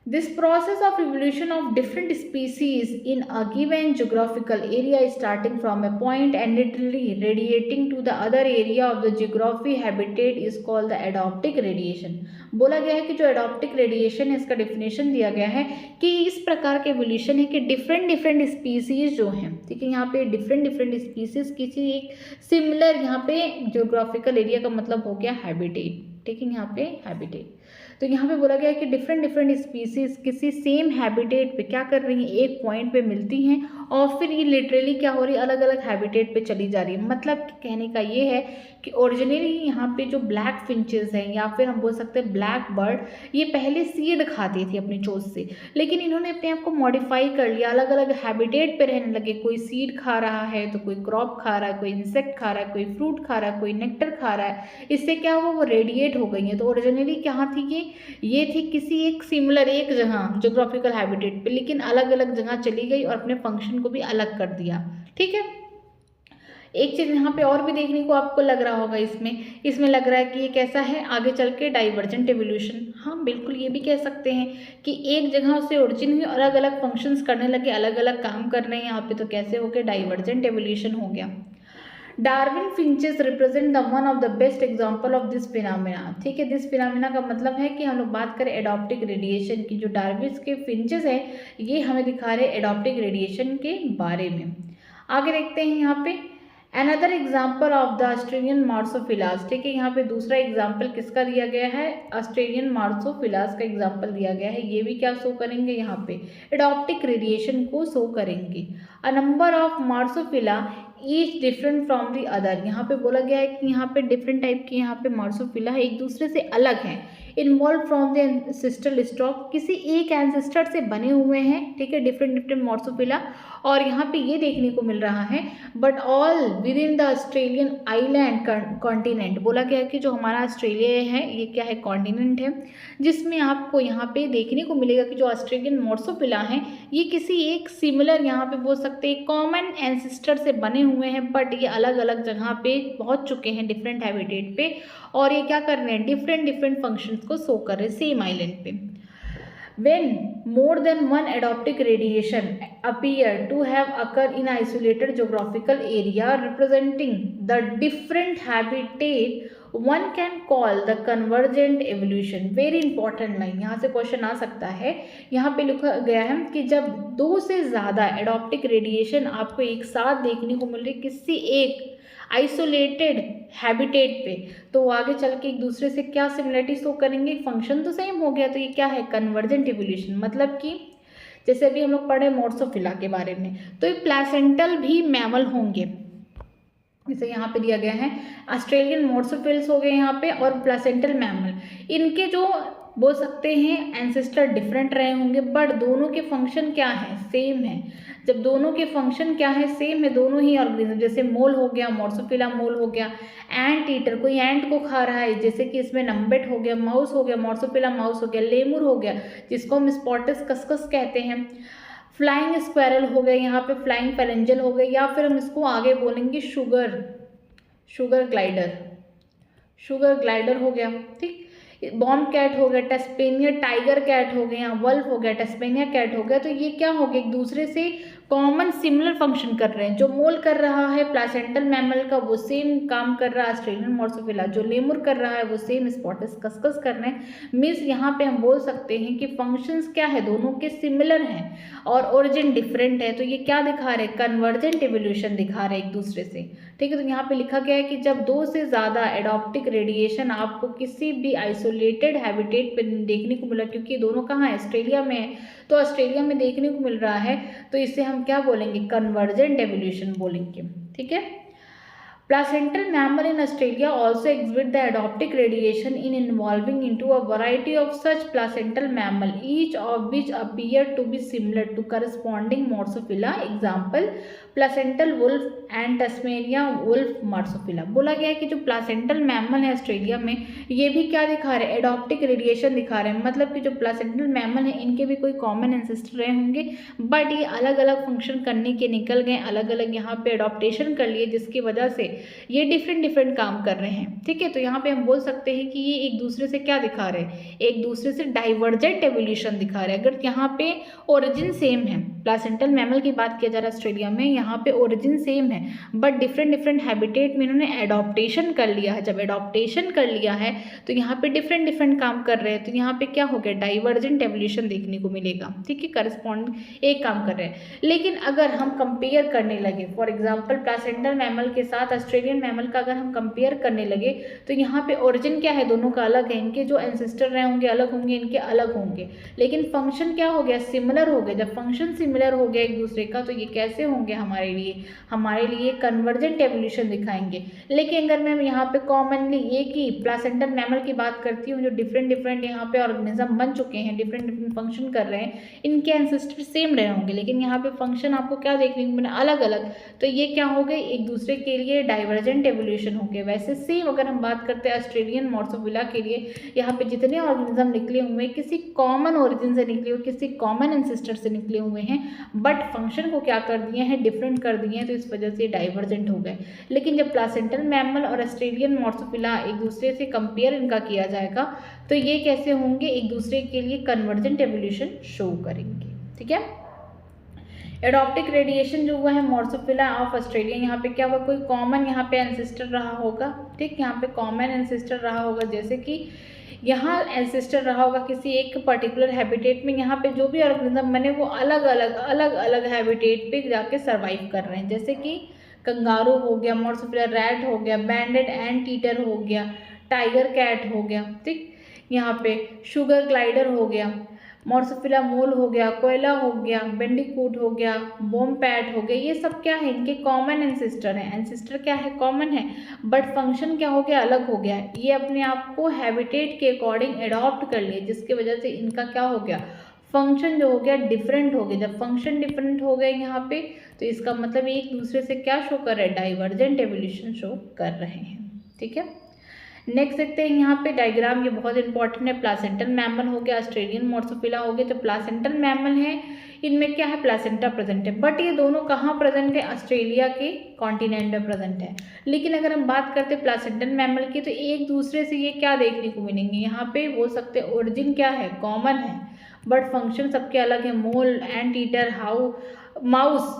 This process of evolution of different species in a given geographical area is starting from a point and literally radiating to the other area of the geography habitat is called the adoptic radiation। बोला गया है कि जो एडॉप्टिक radiation है, इसका definition दिया गया है कि इस प्रकार के एवोल्यूशन है कि डिफरेंट डिफरेंट स्पीसीज जो हैं, ठीक है, यहाँ पे डिफरेंट डिफरेंट स्पीसीज किसी एक सिमिलर, यहाँ पे जियोग्राफिकल एरिया का मतलब हो गया हैबिटेट। ठीक है, यहाँ पे हैबिटेट, तो यहाँ पे बोला गया है कि डिफरेंट डिफरेंट स्पीसीज किसी सेम हैबिटेट पे क्या कर रही हैं, एक पॉइंट पे मिलती हैं और फिर ये लिटरली क्या हो रही है, अलग अलग हैबिटेट पे चली जा रही है। मतलब कहने का ये है कि ओरिजिनली यहाँ पे जो ब्लैक फिंचेस हैं या फिर हम बोल सकते हैं ब्लैक बर्ड, ये पहले सीड खाती थी अपनी चोंच से, लेकिन इन्होंने अपने आप को मॉडिफाई कर लिया, अलग अलग हैबिटेट पे रहने लगे। कोई सीड खा रहा है तो कोई क्रॉप खा रहा है, कोई इंसेक्ट खा रहा है, कोई फ्रूट खा रहा है, कोई नेक्टर खा रहा है। इससे क्या हुआ, वो रेडिएट हो गई है। तो ओरिजिनली कहाँ थी ये थी किसी एक सिमिलर एक जगह जोग्राफिकल हैबिटेट पे, लेकिन अलग अलग जगह चली गई और अपने फंक्शन को भी अलग कर दिया। ठीक है, एक चीज़ यहाँ पे और भी देखने को आपको लग रहा होगा, इसमें लग रहा है कि ये कैसा है, आगे चल के डाइवर्जेंट एवोल्यूशन। हाँ बिल्कुल, ये भी कह सकते हैं कि एक जगह से ओरिजिन हुई, अलग अलग फंक्शंस करने लगे, अलग अलग काम कर रहे हैं यहाँ पे, तो कैसे हो गया, डाइवर्जेंट एवोल्यूशन हो गया। Darwin finches represent the one of the best example of this phenomena. ठीक है, दिस फिनोमेना का मतलब है कि हम लोग बात करें एडॉप्टिक रेडिएशन की, जो डार्विन के फिंचेस हैं ये हमें दिखा रहे हैं एडॉप्टिक रेडिएशन के बारे में। आगे देखते हैं यहाँ पे another example of the Australian marsupials. ठीक है, यहाँ पे दूसरा एग्जाम्पल किसका दिया गया है, ऑस्ट्रेलियन मार्सोफिलास का एग्जाम्पल दिया गया है। ये भी क्या शो करेंगे, यहाँ पे एडॉप्टिक रेडिएशन को शो करेंगे। A number of marsupial each different from the other. यहाँ पे बोला गया है कि यहाँ पे डिफरेंट टाइप के यहाँ पे मार्सोफिला है, एक दूसरे से अलग हैं। Involve from the ancestral stock, किसी एक एंसेस्टर से बने हुए हैं। ठीक है, डिफरेंट डिफरेंट मार्सोफिला, और यहाँ पे ये देखने को मिल रहा है but all with in the Australian island continent. बोला गया है कि जो हमारा ऑस्ट्रेलिया है ये क्या है, कॉन्टिनेंट है, जिसमें आपको यहाँ पे देखने को मिलेगा कि जो ऑस्ट्रेलियन मार्सोफिला हैं ये किसी एक सिमिलर, यहाँ पे बोल सकते हैं कॉमन एंसेस्टर से बने हुए हैं, बट ये अलग अलग जगह पे पहुँच चुके हैं डिफरेंट हैबिटेट पे, और ये क्या कर रहे हैं, डिफरेंट डिफरेंट फंक्शंस को शो कर रहे हैं सेम आइलैंड पे। When more than one adoptic radiation appear to have occurred in isolated geographical area representing the different habitat, one can call the convergent evolution। Very important line, यहाँ से question आ सकता है। यहाँ पे लिखा गया है कि जब दो से ज़्यादा एडॉप्टिक रेडिएशन आपको एक साथ देखने को मिल रही किसी एक आइसोलेटेड हैबिटेट पे, तो वो आगे चल के एक दूसरे से क्या सिमिलरिटी शो करेंगे, फंक्शन तो सेम हो गया, तो ये क्या है, कन्वर्जेंट इवोल्यूशन। मतलब कि जैसे अभी हम लोग पढ़े मोर्सोफिला के बारे में, तो ये प्लेसेंटल भी मैमल होंगे। जैसे यहाँ पे दिया गया है ऑस्ट्रेलियन मोर्सोफिल्स हो गए यहाँ पे, और प्लासेंटल मैमल, इनके जो बोल सकते हैं एंसेस्टर डिफरेंट रहे होंगे, बट दोनों के फंक्शन क्या है, सेम है। जब दोनों के फंक्शन क्या है, सेम है, दोनों ही ऑर्गेनिज्म, जैसे मोल हो गया, मोर्सोफिला मोल हो गया, एंट ईटर कोई एंट को खा रहा है, जैसे कि इसमें नम्बेट हो गया, माउस हो गया, मोर्सोफिला माउस हो गया, लेमुर हो गया जिसको हम स्पॉटस कस्कस कहते हैं, फ्लाइंग स्क्वायरल हो गए यहाँ पे, फ्लाइंग फेरेंजल हो गए, या फिर हम इसको आगे बोलेंगे शुगर ग्लाइडर हो गया, ठीक। बॉम्ब कैट हो गया, टेस्पेनिया टाइगर कैट हो गया, वल्फ हो गया, टेस्पेनिया कैट हो गया। तो ये क्या हो गया, एक दूसरे से कॉमन सिमिलर फंक्शन कर रहे हैं। जो मोल कर रहा है प्लासेंटल मैमल का वो सेम काम कर रहा है ऑस्ट्रेलियन मोर्सोफिला, जो लेमुर कर रहा है वो सेम स्पॉटस कस्कस कर रहे हैं। मीन्स यहाँ पे हम बोल सकते हैं कि फंक्शंस क्या है, दोनों के सिमिलर हैं और ओरिजिन डिफरेंट है। तो ये क्या दिखा रहे हैं, कन्वर्जेंट एवोल्यूशन दिखा रहे हैं एक दूसरे से, ठीक है। तो यहाँ पे लिखा गया है कि जब दो से ज़्यादा एडॉप्टिक रेडिएशन आपको किसी भी आइसोलेटेड हैबिटेट पे देखने को मिला, क्योंकि दोनों कहाँ है, ऑस्ट्रेलिया में है, तो ऑस्ट्रेलिया में देखने को मिल रहा है, तो इसे हम क्या बोलेंगे, कन्वर्जेंट एवोल्यूशन बोलेंगे, ठीक है। Placental mammal in Australia also exhibit the adoptic radiation in evolving into a variety of such placental mammal, each of which appear to be similar to corresponding Morsophila. Example, placental wolf and Tasmania wolf Morsophila. बोला गया है कि जो placental mammal है Australia में, ये भी क्या दिखा रहे हैं, एडॉप्टिक रेडिएशन दिखा रहे हैं। मतलब कि जो placental mammal है इनके भी कोई कॉमन एंसेस्टर रहे होंगे, बट ये अलग अलग फंक्शन करने के निकल गए, अलग अलग यहाँ पे एडॉप्टेशन कर लिए, जिसकी वजह से ये डिफरेंट काम कर रहे हैं, ठीक है। तो यहाँ पे हम बोल सकते हैं कि ये एक दूसरे से क्या दिखा रहे हैं, एक दूसरे से डाइवर्जेंट एवोल्यूशन दिखा रहे हैं। अगर यहाँ पे ओरिजिन सेम है, प्लासेंटल मैमल की बात किया जा रहा है ऑस्ट्रेलिया में, यहाँ पे ओरिजिन सेम है, बट डिफरेंट हैबिटेट में इन्होंने एडॉप्टेशन कर लिया है। जब एडॉप्टेशन कर लिया है तो यहाँ पे डिफरेंट काम कर रहे हैं, तो यहाँ पे क्या हो गया, डाइवर्जेंट एवोल्यूशन देखने को मिलेगा, ठीक है। करस्पॉन्ड एक काम कर रहे हैं। लेकिन अगर हम कंपेयर करने लगे, फॉर एग्जाम्पल प्लासेंटल मैमल के साथ ऑस्ट्रेलियन मैमल का अगर हम कंपेयर करने लगे, तो यहाँ पे ओरिजिन क्या है, दोनों का अलग है, इनके जो एंसेस्टर रहे होंगे अलग होंगे, इनके अलग होंगे, लेकिन फंक्शन क्या हो गया, सिमिलर हो गया। जब फंक्शन सिमिलर हो गया एक दूसरे का, तो ये कैसे होंगे, हमारे लिए कन्वर्जेंट एवोल्यूशन दिखाएंगे। लेकिन अगर मैं यहाँ पे कॉमनली एक ही प्लासेंटल मैमल की बात करती हूँ, जो डिफरेंट यहाँ पे ऑर्गेनिज्म बन चुके हैं, डिफरेंट फंक्शन कर रहे हैं, इनके एंसेस्टर सेम रहे होंगे, लेकिन यहाँ पे फंक्शन आपको क्या देखने को मिला, अलग अलग। तो ये क्या हो गए, एक दूसरे के लिए डाइवर्जेंट एवोल्यूशन हो गया। वैसे सेम अगर हम बात करते हैं ऑस्ट्रेलियन मोर्सोफिला के लिए, यहाँ पे जितने ऑर्गेनिज्म निकले हुए हैं किसी कॉमन ओरिजिन से निकले हुए, किसी कॉमन एंसेस्टर से निकले हुए हैं, बट फंक्शन को क्या कर दिए हैं, डिफरेंट कर दिए हैं, तो इस वजह से डाइवर्जेंट हो गए। लेकिन जब प्लासेंटल मैमल और ऑस्ट्रेलियन मोर्सोफिला एक दूसरे से कंपेयर इनका किया जाएगा, तो ये कैसे होंगे, एक दूसरे के लिए कन्वर्जेंट एवोल्यूशन शो करेंगे, ठीक है। एडॉप्टिक रेडिएशन जो हुआ है मोर्सोफिला ऑफ ऑस्ट्रेलिया, यहाँ पे क्या हुआ, कोई कॉमन यहाँ पे एंसेस्टर रहा होगा, ठीक, यहाँ पे कॉमन एंसेस्टर रहा होगा, जैसे कि यहाँ एंसेस्टर रहा होगा किसी एक पर्टिकुलर हैबिटेट में। यहाँ पे जो भी ऑर्गेनिज्म बने वो अलग अलग हैबिटेट पे जाके सर्वाइव कर रहे हैं, जैसे कि कंगारू हो गया, मोर्सोफिला रैट हो गया, बैंडेड एंट ईटर हो गया, टाइगर कैट हो गया, ठीक, यहाँ पे शुगर ग्लाइडर हो गया, मोर्सोफिला मोल हो गया, कोयला हो गया, बेंडिकूट हो गया, बोम्पैट हो गया। ये सब क्या है, इनके कॉमन एंसेस्टर हैं। एंसेस्टर क्या है, कॉमन है, बट फंक्शन क्या हो गया, अलग हो गया। ये अपने आप को हैबिटेट के अकॉर्डिंग एडॉप्ट कर लिए, जिसकी वजह से इनका क्या हो गया, फंक्शन जो हो गया डिफरेंट हो गया। जब फंक्शन डिफरेंट हो गए यहाँ पे, तो इसका मतलब एक दूसरे से क्या शो कर रहे हैं, डाइवर्जेंट एवोल्यूशन शो कर रहे हैं, ठीक है। नेक्स्ट देखते हैं यहाँ पे डायग्राम, ये बहुत इंपॉर्टेंट है। प्लासेंटल मैमल हो गया, ऑस्ट्रेलियन मोर्सोफिला हो गया। तो प्लासेंटल मैमल है, इनमें क्या है, प्लासेंटा प्रेजेंट है, बट ये दोनों कहाँ प्रेजेंट है, ऑस्ट्रेलिया के कॉन्टिनेंट में प्रेजेंट है। लेकिन अगर हम बात करते हैं प्लासेंटल मैमल की, तो एक दूसरे से ये क्या देखने को मिलेंगे, यहाँ पे बोल सकते हैं ओरिजिन क्या है, कॉमन है, बट फंक्शन सबके अलग है। Mole, anteater, mouse,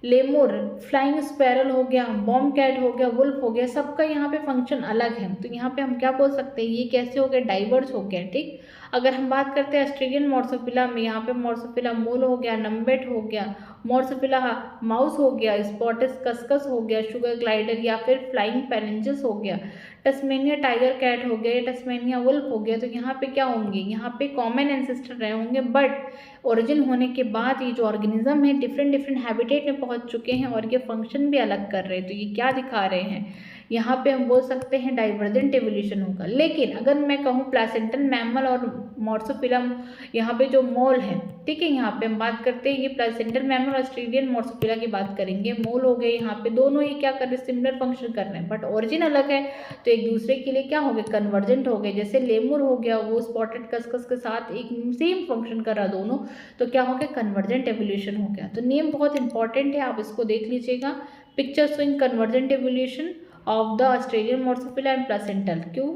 lemur, flying squirrel हो गया, बॉम्ब कैट हो गया, वुल्फ हो गया, सबका यहाँ पे फंक्शन अलग है। तो यहाँ पे हम क्या बोल सकते हैं, ये कैसे हो गया, डाइवर्स हो गया, ठीक। अगर हम बात करते हैं ऑस्ट्रेलियन मोर्सोफिला में, यहाँ पे मोर्सोफिला मूल हो गया, नम्बेट हो गया, मोर्सोफिला माउस हो गया, स्पॉटिस कस्कस हो गया, शुगर ग्लाइडर या फिर फ्लाइंग पैरेंजस हो गया, टस्मेनिया टाइगर कैट हो गया, टस्मेनिया वुल्फ हो गया। तो यहाँ पे क्या होंगे, यहाँ पे कॉमन एंसेस्टर रहे होंगे, बट ओरिजिन होने के बाद ये जो ऑर्गेनिज्म है डिफरेंट डिफरेंट हैबिटेट में पहुंच चुके हैं और ये फंक्शन भी अलग कर रहे हैं। तो ये क्या दिखा रहे हैं, यहाँ पे हम बोल सकते हैं डाइवर्जेंट एवोल्यूशन होगा। लेकिन अगर मैं कहूँ प्लेसेंटल मैमल और मोर्सोफिलम, यहाँ पे जो मोल है, ठीक है, यहाँ पे हम बात करते हैं ये प्लेसेंटल मैमल और ऑस्ट्रेलियन मोर्सोफिला की बात करेंगे। मोल हो गए, यहाँ पे दोनों ही क्या कर रहे हैं, सिमिलर फंक्शन कर रहे हैं, बट ओरिजिन अलग है, तो एक दूसरे के लिए क्या हो गए, कन्वर्जेंट हो गए। जैसे लेमुर हो गया, वो स्पॉटेड कस्कस के साथ एक सेम फंक्शन कर रहा दोनों, तो क्या हो गया, कन्वर्जेंट एवोल्यूशन हो गया। तो नेम बहुत इंपॉर्टेंट है, आप इसको देख लीजिएगा। Picture showing convergent evolution of the Australian marsupial and placental. क्यों,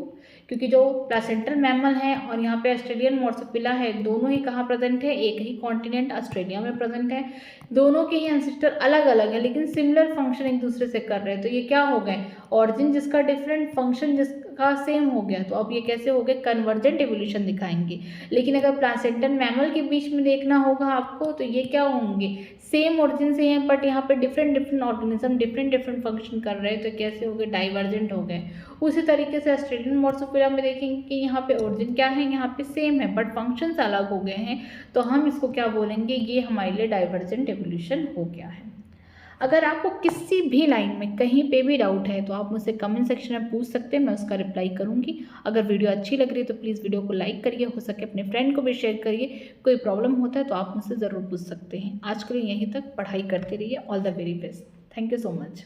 क्योंकि जो प्लेसेंटल मैमल है और यहाँ पे ऑस्ट्रेलियन मोर्सोफिला है, दोनों ही कहाँ प्रेजेंट है, एक ही कॉन्टिनेंट ऑस्ट्रेलिया में प्रेजेंट है। दोनों के ही एंसेस्टर अलग अलग है लेकिन सिमिलर फंक्शन एक दूसरे से कर रहे हैं। तो ये क्या हो गए, ऑरिजिन जिसका डिफरेंट, फंक्शन जिसका सेम हो गया। तो अब ये कैसे हो गए, कन्वर्जेंट एवोल्यूशन दिखाएंगे। लेकिन अगर प्लेसेंटल मैमल के बीच में देखना होगा आपको, तो ये क्या होंगे, सेम ओरिजिन से हैं बट यहाँ पे different different organism different different function कर रहे हैं। तो कैसे हो गए, डाइवर्जेंट हो गए। उसी तरीके से ऑस्ट्रेलियन मोर्सोफिला में देखेंगे कि यहाँ पे ओरिजिन क्या है, यहाँ पे सेम है बट फंक्शंस अलग हो गए हैं। तो हम इसको क्या बोलेंगे, ये हमारे लिए डाइवर्जेंट एवोल्यूशन हो गया है। अगर आपको किसी भी लाइन में कहीं पे भी डाउट है तो आप मुझसे कमेंट सेक्शन में पूछ सकते हैं, मैं उसका रिप्लाई करूंगी। अगर वीडियो अच्छी लग रही है तो प्लीज़ वीडियो को लाइक करिए, हो सके अपने फ्रेंड को भी शेयर करिए। कोई प्रॉब्लम होता है तो आप मुझसे ज़रूर पूछ सकते हैं। आज के लिए यहीं तक, पढ़ाई करते रहिए। All the very best. Thank you so much.